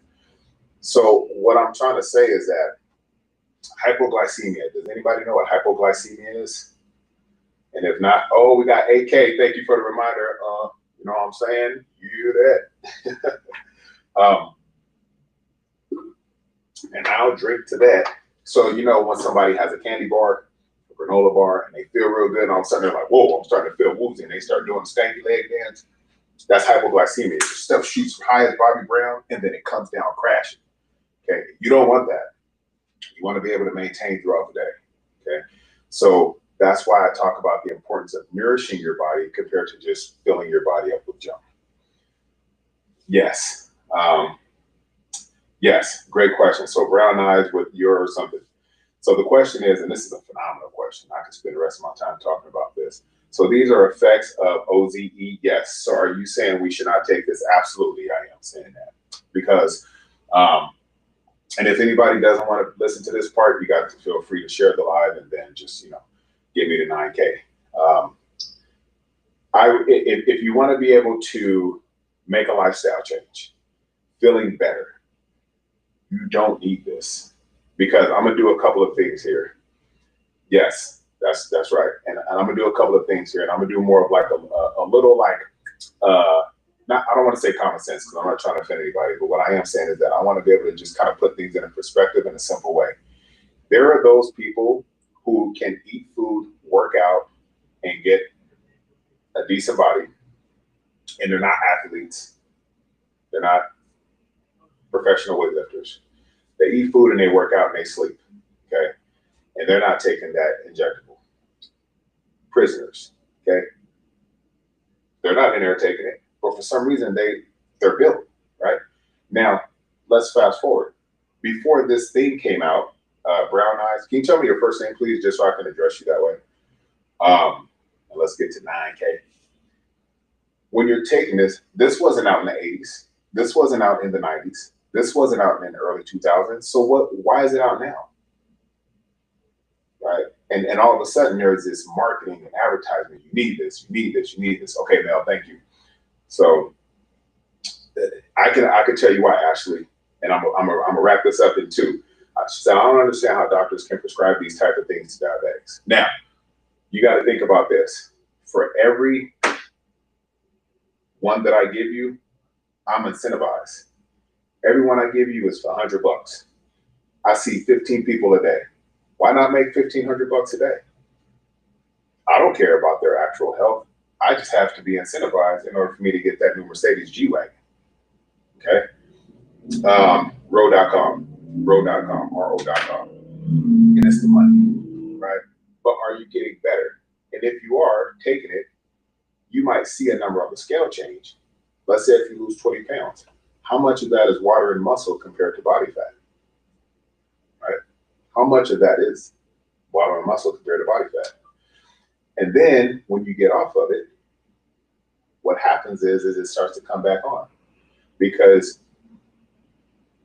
So what I'm trying to say is that hypoglycemia. Does anybody know what hypoglycemia is? And if not, oh, we got AK. Thank you for the reminder. You know what I'm saying? You hear that? And I'll drink to that. So, you know, when somebody has a candy bar, a granola bar, and they feel real good, and all of a sudden they're like, whoa, I'm starting to feel woozy, and they start doing stanky leg dance. That's hypoglycemia. Your stuff shoots high as Bobby Brown, and then it comes down crashing. Okay, you don't want that. You want to be able to maintain throughout the day. Okay, so That's why I talk about the importance of nourishing your body compared to just filling your body up with junk. Yes. Yes, great question. So brown eyes with your or something. So the question is, and this is a phenomenal question. I could spend the rest of my time talking about this. So these are effects of OZE. Yes. So are you saying we should not take this? Absolutely, I am saying that because, and if anybody doesn't want to listen to this part, you got to feel free to share the live and then just give me the 9K. If you want to be able to make a lifestyle change, feeling better, you don't need this because I'm gonna do a couple of things here. Yes, that's right, and I'm gonna do a couple of things here, and I'm gonna do more of like a little like not I don't want to say common sense because I'm not trying to offend anybody, but what I am saying is that I want to be able to just kind of put things in a perspective in a simple way. There are those people who can eat food, work out, and get a decent body, and they're not athletes. They're not professional weightlifters. They eat food and they work out and they sleep. Okay. And they're not taking that injectable. Prisoners. Okay. They're not in there taking it, but for some reason they're built, right? Now, let's fast forward. Before this thing came out, Brown Eyes, can you tell me your first name, please, just so I can address you that way? And let's get to 9K. When you're taking this wasn't out in the 80s. This wasn't out in the 90s. This wasn't out in the early 2000s. So why is it out now? Right? And all of a sudden there's this marketing and advertisement. You need this, you need this, you need this. Okay, Mel, thank you. So I can tell you why, Ashley, and I'm gonna wrap this up in two. She said, I don't understand how doctors can prescribe these type of things to diabetics. Now, you got to think about this. For every one that I give you, I'm incentivized. Every one I give you is for $100. I see 15 people a day. Why not make $1,500 a day? I don't care about their actual health. I just have to be incentivized in order for me to get that new Mercedes G-Wagon. Okay. Row.com, RO.com. And it's the money, right? But are you getting better? And if you are taking it, you might see a number on the scale change. Let's say if you lose 20 pounds, how much of that is water and muscle compared to body fat, right? How much of that is water and muscle compared to body fat? And then when you get off of it, what happens is it starts to come back on. Because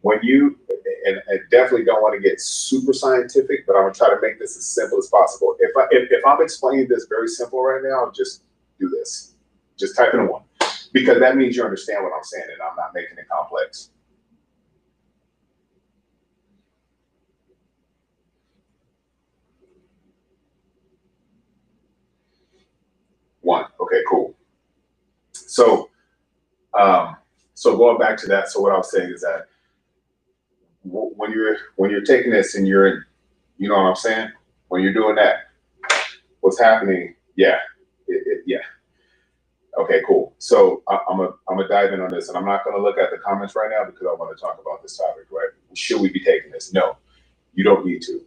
when you, and I definitely don't want to get super scientific, but I'm gonna try to make this as simple as possible. If I'm explaining this very simple right now, just do this. Just type in a 1. Because that means you understand what I'm saying and I'm not making it complex. One. Okay, cool. So going back to that, so what I was saying is that when you're taking this and you're in, you know what I'm saying? When you're doing that, what's happening? Yeah, yeah. Okay, cool. So I'm gonna dive in on this, and I'm not gonna look at the comments right now because I want to talk about this topic. Right? Should we be taking this? No, you don't need to.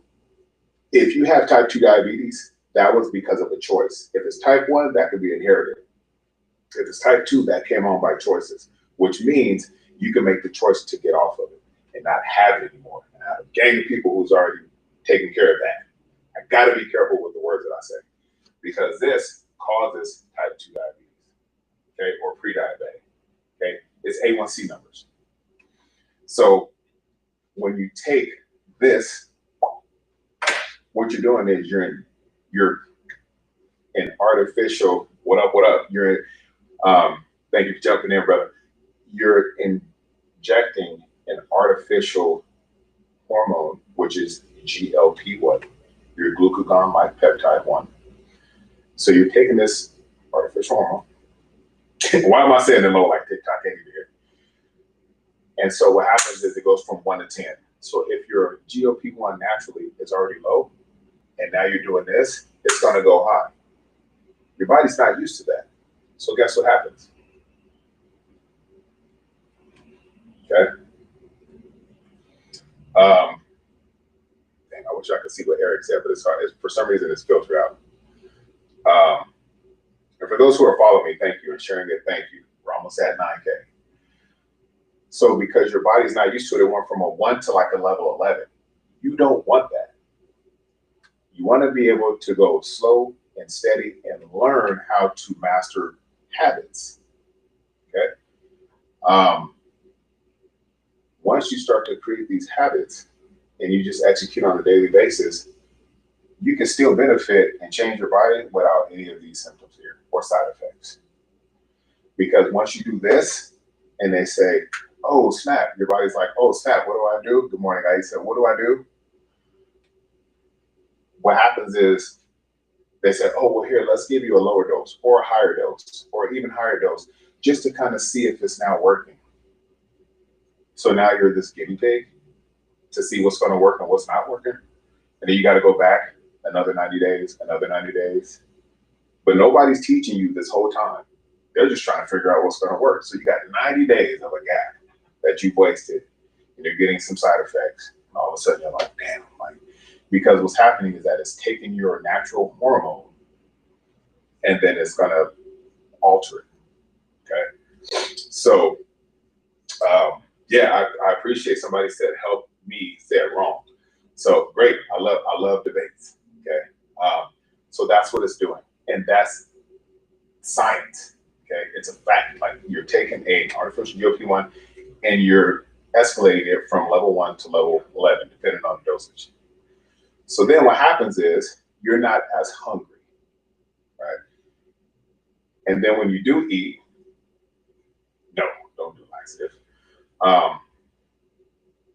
If you have type 2 diabetes, that was because of a choice. If it's type 1, that could be inherited. If it's type 2, that came on by choices, which means you can make the choice to get off of it and not have it anymore. And I have a gang of people who's already taken care of that. I got to be careful with the words that I say because this causes type 2 diabetes, okay, or pre-diabetic, okay? It's A1C numbers. So when you take this, what you're doing is you're an artificial, what up? You're thank you for jumping in, brother. You're injecting an artificial hormone, which is GLP-1, your glucagon-like peptide 1. So you're taking this artificial hormone. Why am I saying it low like TikTok? I can't even hear. And so what happens is it goes from 1 to 10. So if your GLP-1 naturally is already low, and now you're doing this, it's going to go high. Your body's not used to that. So guess what happens? Okay. Dang, I wish I could see what Eric said, but it's hard. For some reason, it's filtered out. And for those who are following me, thank you, and sharing it, thank you. We're almost at 9K. So because your body's not used to it, it went from a 1 to like a level 11. You don't want that. You want to be able to go slow and steady and learn how to master habits. Okay. Once you start to create these habits and you just execute on a daily basis, you can still benefit and change your body without any of these symptoms here or side effects. Because once you do this and they say, oh, snap, your body's like, oh, snap, what do I do? Good morning, I said, what do I do? What happens is they say, oh, well, here, let's give you a lower dose or a higher dose or even higher dose just to kind of see if it's now working. So now you're this guinea pig to see what's going to work and what's not working. And then you got to go back another 90 days, another 90 days. But nobody's teaching you this whole time. They're just trying to figure out what's going to work. So you got 90 days of a gap that you've wasted and you're getting some side effects. And all of a sudden you're like, damn, like, because what's happening is that it's taking your natural hormone and then it's going to alter it. Okay. So, yeah, I appreciate somebody said, help me say it wrong. So great. I love debates. Okay. So that's what it's doing. And that's science. Okay. It's a fact. Like you're taking a artificial GLP-1 and you're escalating it from level 1 to level 11, depending on the dosage. So then what happens is you're not as hungry, right? And then when you do eat, no, don't do laxative.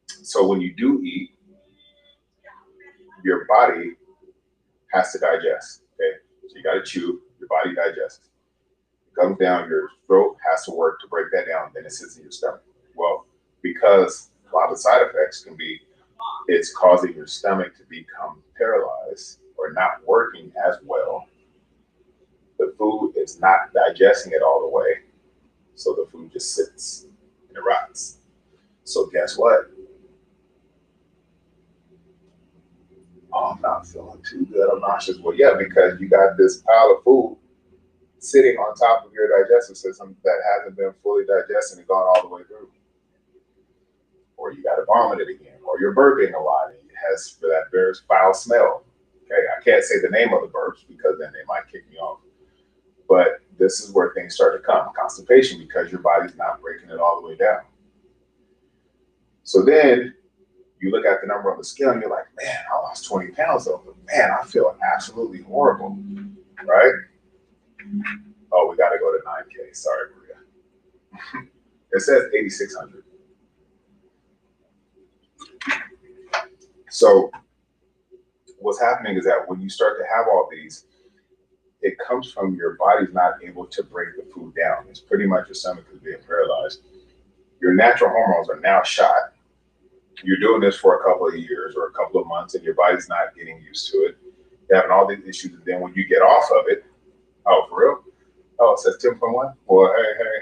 So when you do eat, your body has to digest. Okay, so you got to chew. Your body digests. It comes down. Your throat has to work to break that down. Then it sits in your stomach. Well, because a lot of the side effects can be, it's causing your stomach to become paralyzed or not working as well. The food is not digesting it all the way, so the food just sits and it rots. So guess what? Oh, I'm not feeling too good. I'm nauseous. Well, yeah, because you got this pile of food sitting on top of your digestive system that hasn't been fully digested and gone all the way through. Or you got to vomit it again, or you're burping a lot and it has for that very foul smell. Okay, I can't say the name of the burps because then they might kick me off. But this is where things start to come, constipation, because your body's not breaking it all the way down. So then you look at the number on the scale and you're like, man, I lost 20 pounds though, but man, I feel absolutely horrible, right? Oh, we got to go to 9K. Sorry, Maria. It says 8,600. So what's happening is that when you start to have all these, it comes from your body's not able to break the food down. It's pretty much your stomach is being paralyzed. Your natural hormones are now shot. You're doing this for a couple of years or a couple of months and your body's not getting used to it. You're having all these issues. And then when you get off of it, oh, for real? Oh, it says 10.1? Well,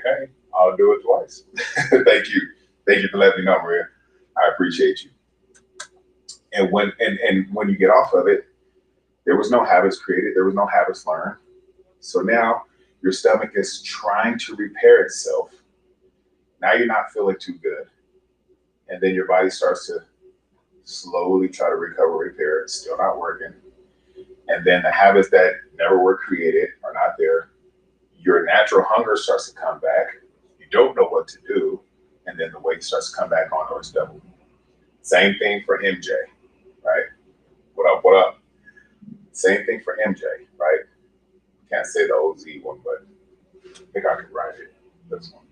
hey, I'll do it twice. Thank you. Thank you for letting me know, Maria. I appreciate you. And when you get off of it, there was no habits created. There was no habits learned. So now your stomach is trying to repair itself. Now you're not feeling too good. And then your body starts to slowly try to recover, repair. It's still not working. And then the habits that never were created are not there. Your natural hunger starts to come back. You don't know what to do. And then the weight starts to come back on or it's double. Same thing for MJ, right? What up? Same thing for MJ, right? Can't say the OZ one, but I think I can write it. This one.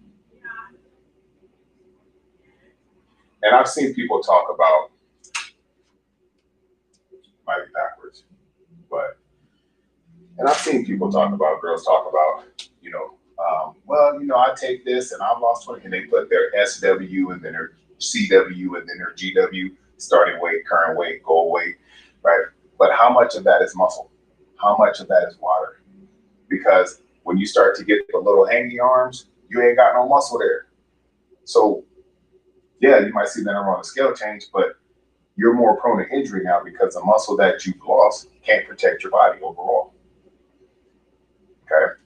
And I've seen people talk about, might be backwards, but, and I've seen people talk about, girls talk about, well, I take this and I've lost 20, and they put their SW and then their CW and then their GW, starting weight, current weight, goal weight, right? But how much of that is muscle? How much of that is water? Because when you start to get the little hanging arms, you ain't got no muscle there. So yeah, you might see the number on the scale change, but you're more prone to injury now because the muscle that you've lost can't protect your body overall.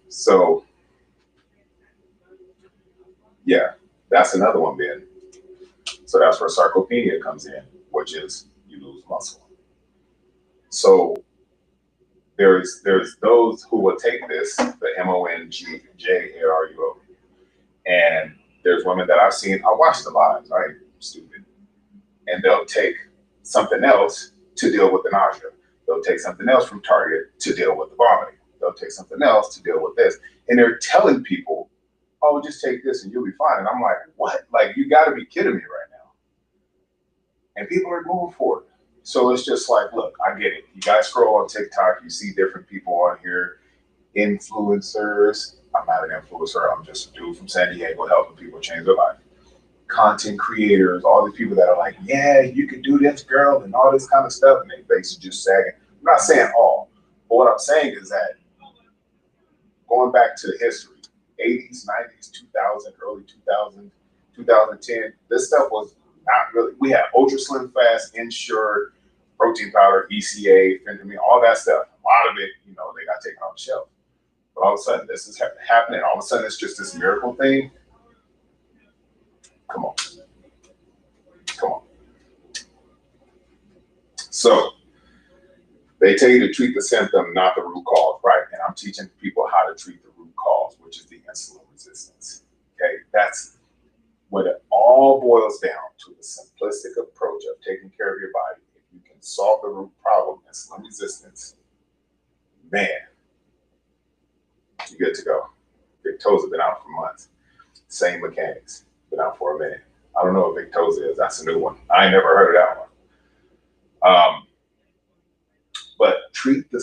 So yeah, that's another one, Ben. So that's where sarcopenia comes in, which is you lose muscle. So there's those who will take this, the MONGJARUO, and there's women that I've seen. I watch the lives, right? Stupid, and they'll take something else to deal with the nausea. They'll take something else from Target to deal with the vomiting. They'll take something else to deal with this, and they're telling people, "Oh, just take this and you'll be fine." And I'm like, "What? Like, you got to be kidding me right now!" And people are moving forward. So it's just like, look, I get it. You guys scroll on TikTok, you see different people on here, influencers. I'm not an influencer. I'm just a dude from San Diego helping people change their life. Content creators, all these people that are like, yeah, you can do this, girl, and all this kind of stuff, and they face just sagging. I'm not saying all, but what I'm saying is that going back to the history, 80s, 90s, 2000, early 2000, 2010, this stuff was not really. We had Ultra Slim Fast, Ensure, protein powder, ECA, phentermine, all that stuff. A lot of it, they got taken off the shelf. But all of a sudden, this is happening. All of a sudden, it's just this miracle thing. Come on. Come on. So they tell you to treat the symptom, not the root cause, right? And I'm teaching people how to treat the root cause, which is the insulin resistance. Okay, that's what it all boils down to, the simplistic approach of taking care of your body. If you can solve the root problem, insulin resistance, man, you're good to go. Victoza has been out for months. Same mechanics, been out for a minute. I don't know what Victoza is. That's a new one. I ain't never heard of that one. But treat the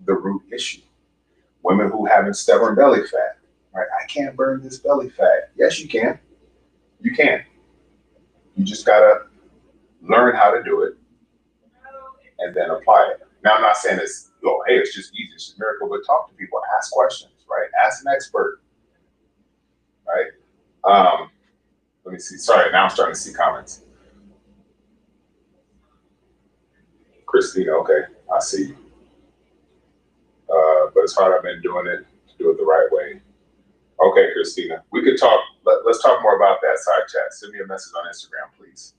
root issue. Women who having stubborn belly fat, right? I can't burn this belly fat. Yes, you can. You can. You just gotta learn how to do it and then apply it. Now, I'm not saying it's, hey, it's just easy, it's just a miracle, but talk to people, ask questions, right? Ask an expert, right? Let me see. Sorry, now I'm starting to see comments. Christina, okay, I see you. But it's hard. I've been doing it to do it the right way. Okay, Christina, we could talk. Let's talk more about that side chat. Send me a message on Instagram, please.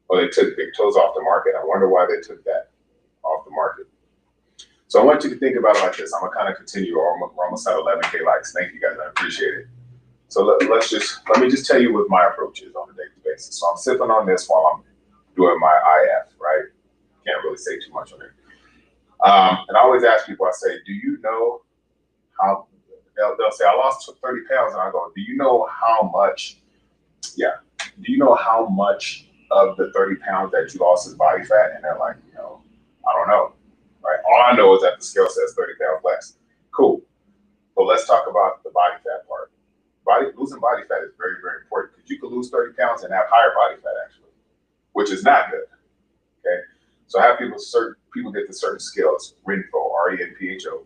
Oh, they took Victoza off the market. I wonder why they took that off the market. So I want you to think about it like this. I'm gonna kind of continue. We're almost at 11K likes. Thank you guys. I appreciate it. So let me just tell you what my approach is on a daily basis. So I'm sipping on this while I'm doing my IF, right? Can't really say too much on it. And I always ask people, I say, do you know how, they'll say, I lost 30 pounds. And I go, do you know how much, do you know how much of the 30 pounds that you lost is body fat? And they're like, I don't know, right? All I know is that the scale says 30 pounds less. Cool. But let's talk about the body fat part. Losing body fat is very, very important because you could lose 30 pounds and have higher body fat actually, which is not good. Okay. So I have people get to certain scales, RENPHO, RENPHO,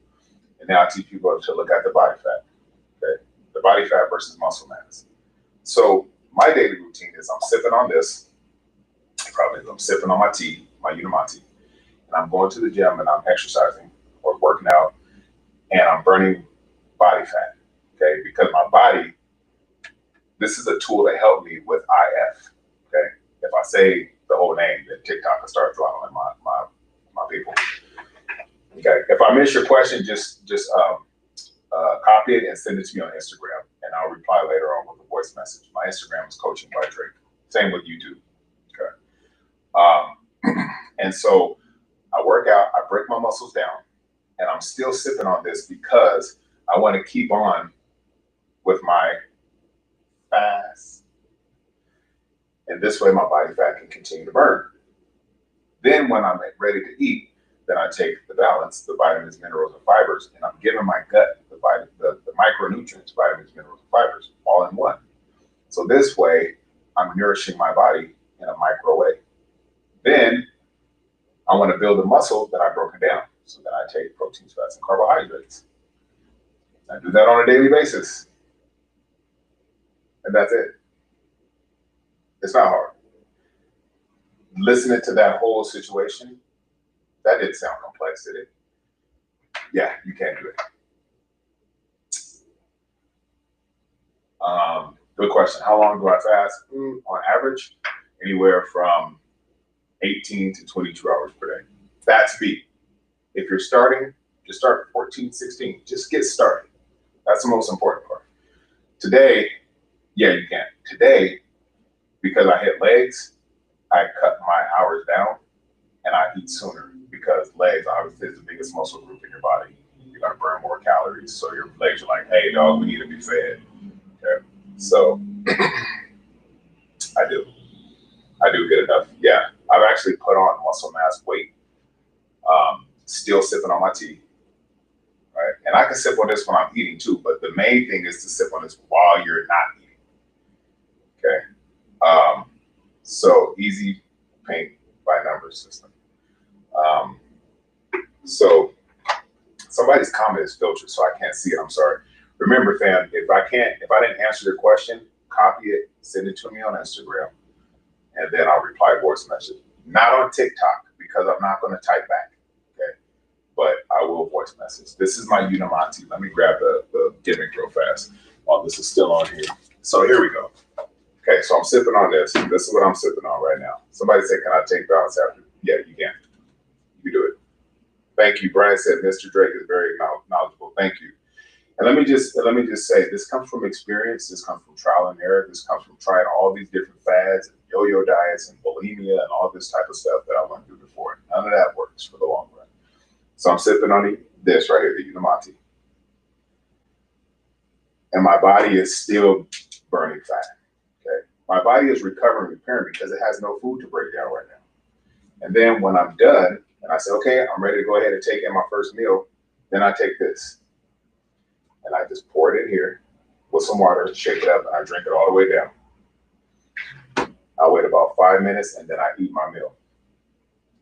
and now I teach people to look at the body fat. Okay. The body fat versus muscle mass. So my daily routine is I'm sipping on this, I'm sipping on my tea, my Unimati, and I'm going to the gym and I'm exercising or working out and I'm burning body fat. Okay, because my body, this is a tool to help me with IF. Okay, if I say the whole name, then TikTok will start throttling my people. Okay, if I miss your question, just copy it and send it to me on Instagram, and I'll reply later on with a voice message. My Instagram is Coaching by Drake. Same with YouTube. Okay, and so I work out, I break my muscles down, and I'm still sipping on this because I want to keep on with my fast. And this way my body fat can continue to burn. Then when I'm ready to eat, then I take the balance, the vitamins, minerals, and fibers, and I'm giving my gut the micronutrients, vitamins, minerals, and fibers, all in one. So this way, I'm nourishing my body in a micro way. Then I want to build the muscle that I've broken down. So then I take proteins, fats, and carbohydrates. I do that on a daily basis. And that's it. It's not hard. Listening to that whole situation, that didn't sound complex, did it? Yeah, you can do it. Good question. How long do I fast? On average, anywhere from 18 to 22 hours per day. That's me. If you're starting, just start 14, 16. Just get started. That's the most important part. Today, yeah, you can. Today, because I hit legs, I cut my hours down and I eat sooner because legs obviously is the biggest muscle group in your body. You're gonna burn more calories. So your legs are like, hey dog, we need to be fed. Okay. So I do. I do get enough. Yeah. I've actually put on muscle mass weight. Still sipping on my tea. Right. And I can sip on this when I'm eating too, but the main thing is to sip on this while you're not eating. Okay. So easy paint by numbers system. Um, so somebody's comment is filtered, so I can't see it. I'm sorry. Remember, fam, if I didn't answer your question, copy it, send it to me on Instagram, and then I'll reply voice message. Not on TikTok because I'm not going to type back. Okay, but I will voice message. This is my Unamati. Let me grab the gimmick real fast while this is still on here. So here we go. Okay, so I'm sipping on this. This is what I'm sipping on right now. Somebody said, "Can I take balance after?" Yeah, you can. You do it. Thank you. Brian said Mr. Drake is very knowledgeable. Thank you. And let me just say, this comes from experience. This comes from trial and error. This comes from trying all these different fads and yo-yo diets and bulimia and all this type of stuff that I went through before. None of that works for the long run. So I'm sipping on this right here, the Unamati. And my body is still burning fat. Okay. My body is recovering, repairing because it has no food to break down right now. And then when I'm done, and I say, okay, I'm ready to go ahead and take in my first meal, then I take this. And I just pour it in here with some water, shake it up, and I drink it all the way down. I wait about 5 minutes, and then I eat my meal.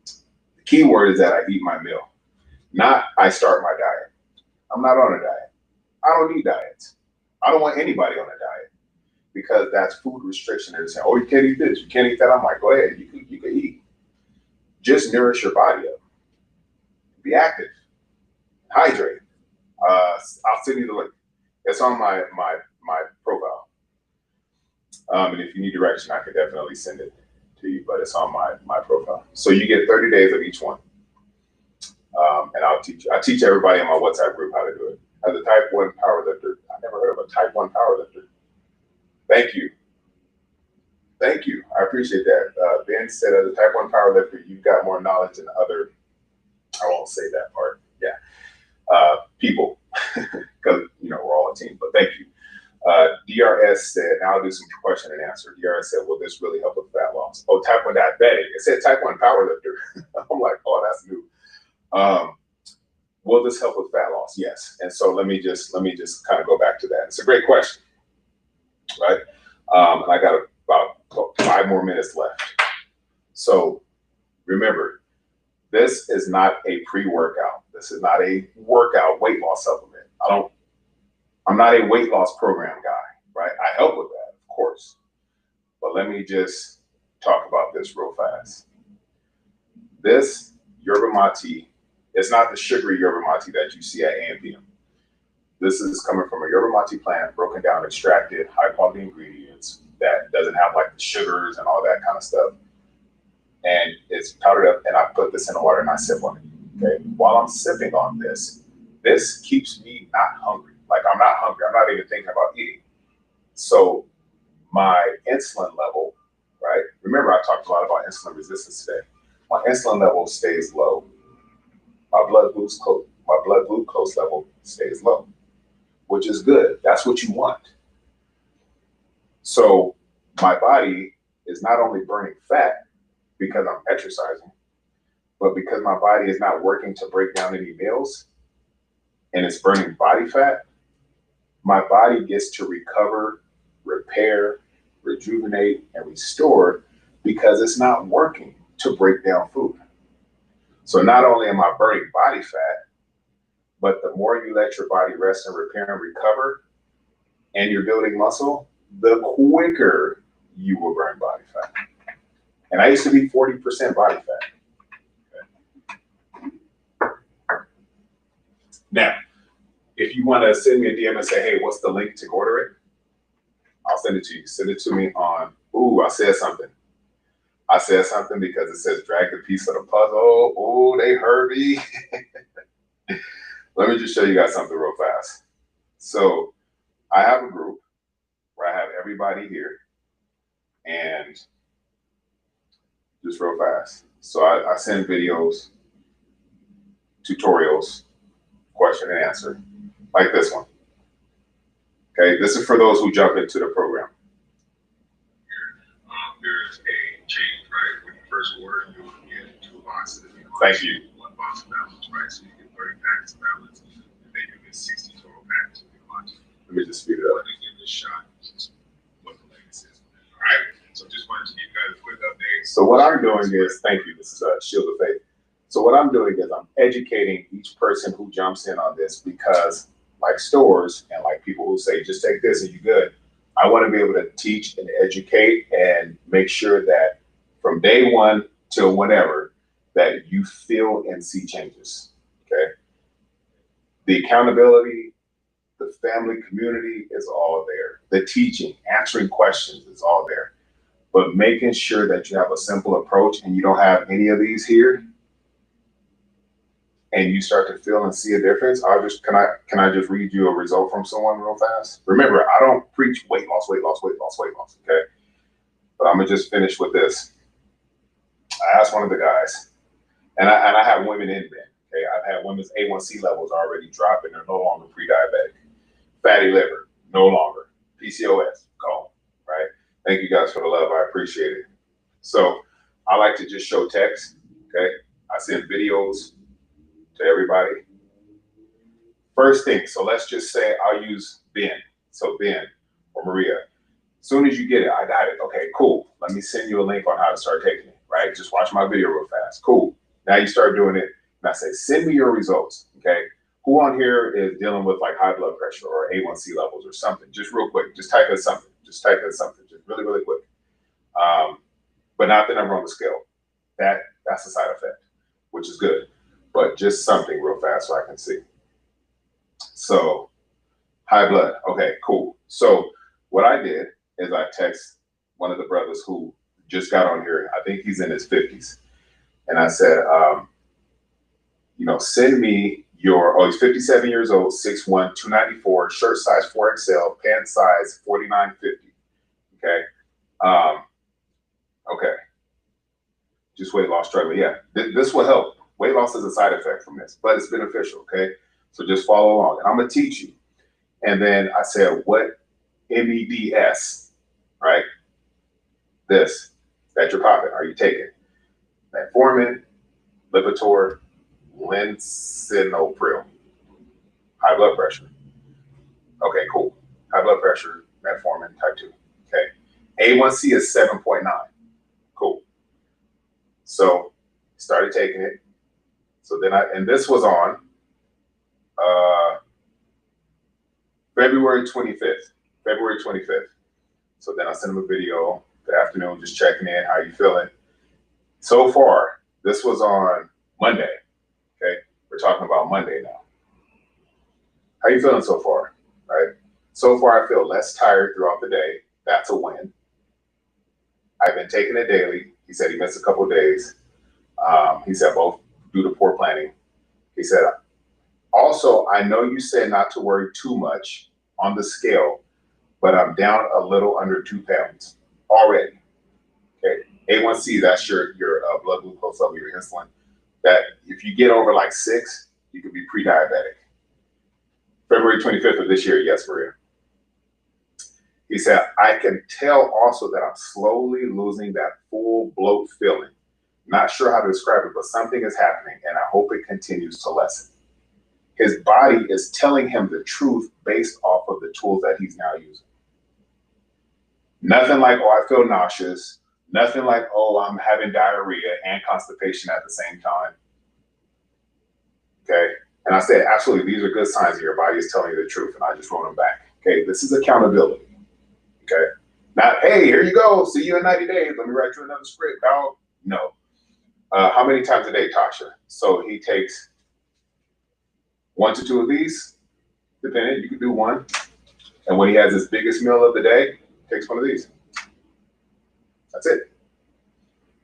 The key word is that I eat my meal, not I start my diet. I'm not on a diet. I don't need diets. I don't want anybody on a diet because that's food restriction. They're saying, oh, you can't eat this, you can't eat that. I'm like, go ahead, you can eat. Just nourish your body up. Be active, hydrate. I'll send you the link. It's on my profile. And if you need direction, I could definitely send it to you, but it's on my profile. So you get 30 days of each one. And I teach everybody in my WhatsApp group how to do it. As a type 1 power lifter, I never heard of a type 1 power lifter. Thank you. Thank you. I appreciate that. Ben said, as a type 1 power lifter, you've got more knowledge than other, I won't say that part. Yeah. People, because, we're all a team, but thank you. DRS said, now I'll do some question and answer. DRS said, will this really help with fat loss? Oh, type 1 diabetic. It said type 1 power lifter. I'm like, oh, that's new. Will this help with fat loss? Yes. And so let me just kind of go back to that. It's a great question, right? And I got about 5 more minutes left. So remember, this is not a pre-workout. This is not a workout weight loss supplement. I'm not a weight loss program guy, right? I help with that, of course. But let me just talk about this real fast. This yerba mate, it's not the sugary yerba mate that you see at AMPM. This is coming from a yerba mate plant, broken down, extracted, high quality ingredients that doesn't have like the sugars and all that kind of stuff. And it's powdered up, and I put this in the water and I sip on it. Okay. While I'm sipping on this keeps me not hungry. Like I'm not hungry. I'm not even thinking about eating. So my insulin level, right? Remember, I talked a lot about insulin resistance today. My insulin level stays low. My blood glucose level stays low, which is good. That's what you want. So my body is not only burning fat because I'm exercising, but because my body is not working to break down any meals and it's burning body fat, my body gets to recover, repair, rejuvenate, and restore because it's not working to break down food. So not only am I burning body fat, but the more you let your body rest and repair and recover, and you're building muscle, the quicker you will burn body fat. And I used to be 40% body fat. Okay. Now, if you want to send me a DM and say, hey, what's the link to order it? I'll send it to you. Send it to me on, ooh, I said something. I said something because it says drag the piece of the puzzle. Oh, they heard me. Let me just show you guys something real fast. So I have a group where I have everybody here, and just real fast. So I send videos, tutorials, question and answer, like this one. Okay, this is for those who jump into the program. There's a change, right? When you first order, you get 2 boxes. Thank you. 1 box of balance, right? So you get 30 packs of balance, and then you get 60 total packs of balance. Let me just speed it up. Let me give it a shot. What the latest is. All right. So just wanted to give you guys a quick update. So what I'm doing is, thank you. This is Shield of Faith. So what I'm doing is I'm educating each person who jumps in on this, because like stores and like people who say, just take this and you're good. I want to be able to teach and educate and make sure that from day one till whenever that you feel and see changes. Okay. The accountability, the family community is all there. The teaching, answering questions is all there. But making sure that you have a simple approach and you don't have any of these here, and you start to feel and see a difference. Can I just read you a result from someone real fast? Remember, I don't preach weight loss, okay? But I'm gonna just finish with this. I asked one of the guys, and I have women in men, okay? I've had women's A1C levels already dropping. They're no longer pre-diabetic. Fatty liver, no longer. PCOS, gone, right? Thank you guys for the love, I appreciate it. So I like to just show text, okay? I send videos to everybody. First thing, so let's just say I'll use Ben. So Ben or Maria, as soon as you get it, I got it. Okay, cool. Let me send you a link on how to start taking it, right? Just watch my video real fast. Cool. Now you start doing it, and I say, send me your results, okay? Who on here is dealing with like high blood pressure or A1C levels or something? Just real quick, just type in something. Just type in something, just really, really quick. But not the number on the scale. That's a side effect, which is good. But just something real fast so I can see. So high blood. Okay, cool. So what I did is I text one of the brothers who just got on here. I think he's in his 50s. And I said, send me he's 57 years old, 6'1", 294, shirt size 4XL, pant size 4950. Okay. Okay. Just weight loss struggling. Yeah, this will help. Weight loss is a side effect from this, but it's beneficial, okay? So just follow along. And I'm going to teach you. And then I said, what MEDS, right? This, that you're popping. Are you taking? Metformin, Lipitor, Lisinopril. High blood pressure. Okay, cool. High blood pressure, metformin, type 2. Okay. A1C is 7.9. Cool. So started taking it. So then and this was on February 25th. So then I sent him a video, good afternoon, just checking in, how you feeling? So far, this was on Monday, okay? We're talking about Monday now. How you feeling so far, right? So far, I feel less tired throughout the day. That's a win. I've been taking it daily. He said he missed a couple of days. He said both due to poor planning. He said, also, I know you said not to worry too much on the scale, but I'm down a little under 2 pounds already. Okay, A1C, that's your blood glucose level, your insulin. That if you get over like 6, you could be pre-diabetic. February 25th of this year, yes, Maria. He said, I can tell also that I'm slowly losing that full bloat feeling. Not sure how to describe it, but something is happening, and I hope it continues to lessen. His body is telling him the truth based off of the tools that he's now using. Nothing like, oh, I feel nauseous. Nothing like, oh, I'm having diarrhea and constipation at the same time. Okay. And I said, absolutely, these are good signs that your body is telling you the truth. And I just wrote them back. Okay. This is accountability. Okay. Not, hey, here you go. See you in 90 days. Let me write you another script. No. How many times a day, Tasha? So he takes 1 to 2 of these, depending. You can do 1. And when he has his biggest meal of the day, takes one of these. That's it.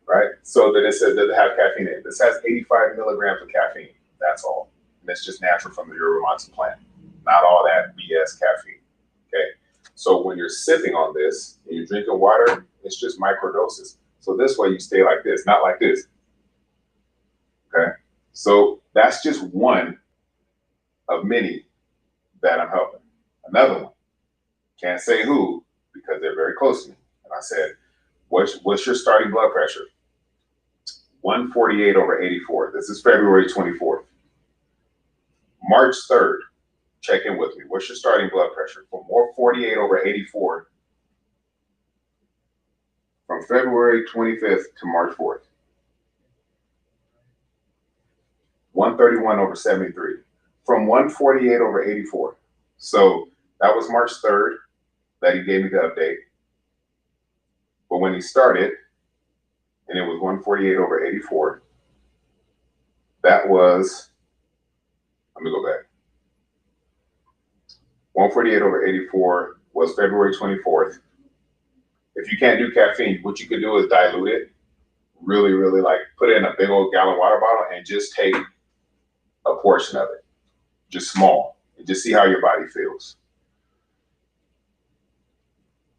Right? So then it says, does it have caffeine in it? This has 85 milligrams of caffeine. That's all. And it's just natural from the yerba mate plant. Not all that BS caffeine. Okay? So when you're sipping on this and you're drinking water, it's just microdoses. So this way you stay like this, not like this. Okay? So that's just one of many that I'm helping. Another one, can't say who because they're very close to me. And I said, what's your starting blood pressure? 148/84. This is February 24th. March 3rd, check in with me. What's your starting blood pressure? From 148/84 from February 25th to March 4th. 131/73. From 148/84. So that was March 3rd that he gave me the update. But when he started, and it was 148/84, that was, let me go back. 148/84 was February 24th. If you can't do caffeine, what you could do is dilute it. Really, really like put it in a big old gallon water bottle and just take a portion of it, just small, and just see how your body feels.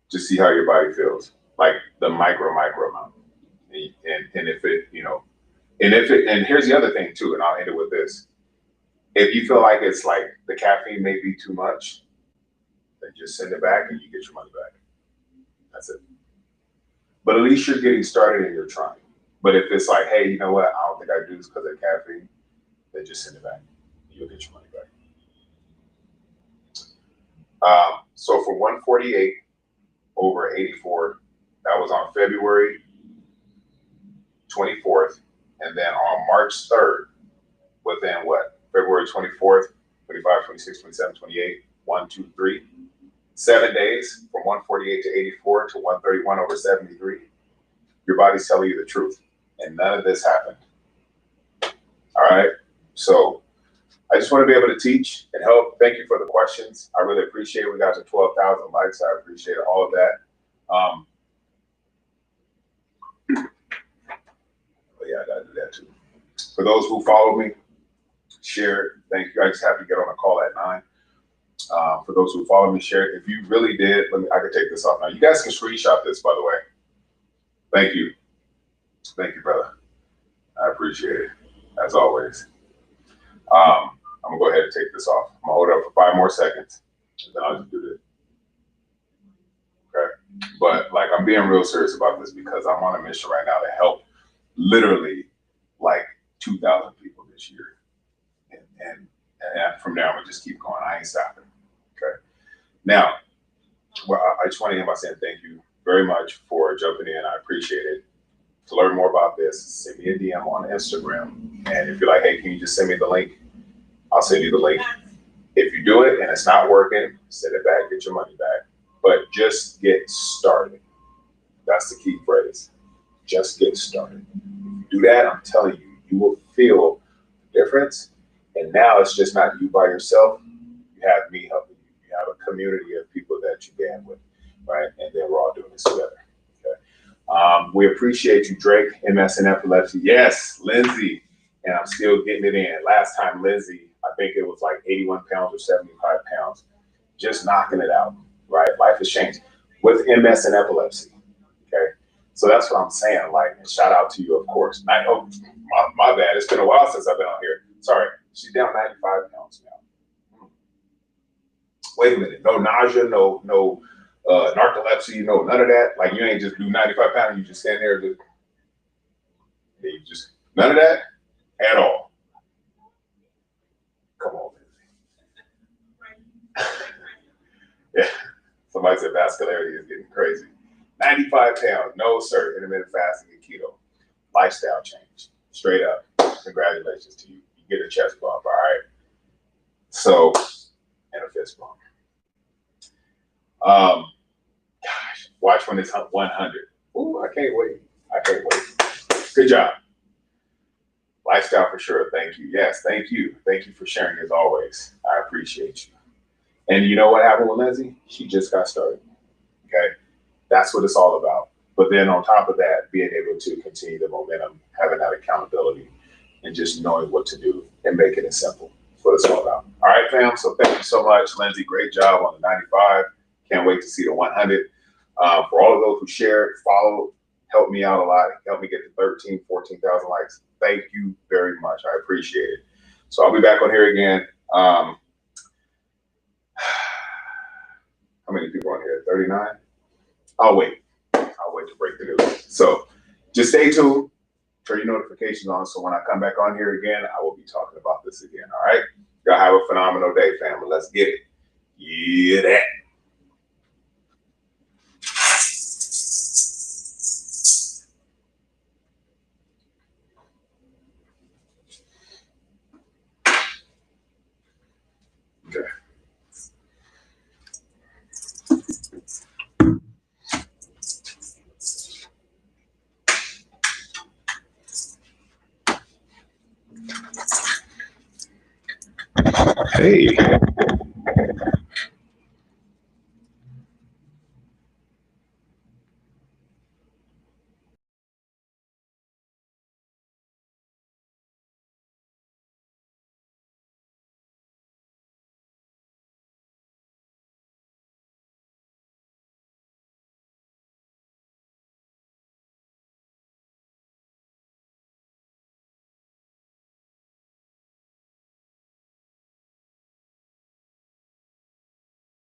Just see how your body feels, like the micro amount. And if it, and here's the other thing too, and I'll end it with this. If you feel like it's like the caffeine may be too much, then just send it back and you get your money back. That's it. But at least you're getting started and you're trying. But if it's like, hey, you know what, I don't think I do this because of caffeine, then just send it back. You'll get your money back. So for 148/84, that was on February 24th. And then on March 3rd, within what? February 24th, 25, 26, 27, 28, 1, 2, 3. 7 days from 148 to 84 to 131/73. Your body's telling you the truth. And none of this happened. All right. So I just want to be able to teach and help. Thank you for the questions. I really appreciate it. We got to 12,000 likes. I appreciate all of that. But yeah, I got to do that too. For those who follow me, share it. Thank you. I just have to get on a call at 9. For those who follow me, share it. If you really did, I can take this off now. You guys can screenshot this, by the way. Thank you. Thank you, brother. I appreciate it, as always. I'm going to go ahead and take this off. I'm going to hold it up for 5 more seconds, and then I'll just do this. Okay? But, I'm being real serious about this because I'm on a mission right now to help literally, 2,000 people this year. And from there, I'm going to just keep going. I ain't stopping. Okay? Now, I just want to end by saying thank you very much for jumping in. I appreciate it. To learn more about this, send me a DM on Instagram. And if you're like, hey, can you just send me the link? I'll send you the link. If you do it and it's not working, send it back, get your money back. But just get started. That's the key phrase. Just get started. If you do that, I'm telling you, you will feel the difference. And now it's just not you by yourself. You have me helping you. You have a community of people that you band with, right? And then we're all doing this together. We appreciate you, Drake, MS and Epilepsy. Yes, Lindsay. And I'm still getting it in. Last time, Lindsay, I think it was 81 pounds or 75 pounds. Just knocking it out, right? Life has changed with MS and epilepsy, okay? So that's what I'm saying, and shout out to you, of course. My bad. It's been a while since I've been on here. Sorry. She's down 95 pounds now. Wait a minute. No nausea, no narcolepsy, no none of that. You ain't just do 95 pounds. You just stand there. None of that at all. Come on, yeah. Somebody said vascularity is getting crazy. 95 pounds. No, sir. Intermittent fasting and keto. Lifestyle change. Straight up. Congratulations to you. You get a chest bump, all right? So, and a fist bump. Gosh, watch when it's 100. Ooh, I can't wait. I can't wait. Good job. Lifestyle for sure. Thank you. Yes, thank you. Thank you for sharing as always. I appreciate you. And you know what happened with Lindsay? She just got started. Okay. That's what it's all about. But then on top of that, being able to continue the momentum, having that accountability, and just knowing what to do and making it simple. That's what it's all about. All right, fam. So thank you so much, Lindsay. Great job on the 95. Can't wait to see the 100. For all of those who shared, followed, helped me out a lot, helped me get to 13, 14,000 likes. Thank you very much. I appreciate it. So I'll be back on here again. How many people on here? 39? I'll wait to break the news. So just stay tuned, turn your notifications on, so when I come back on here again, I will be talking about this again. All right? Y'all have a phenomenal day, family. Let's get it. Yeah, that. Okay. Hey.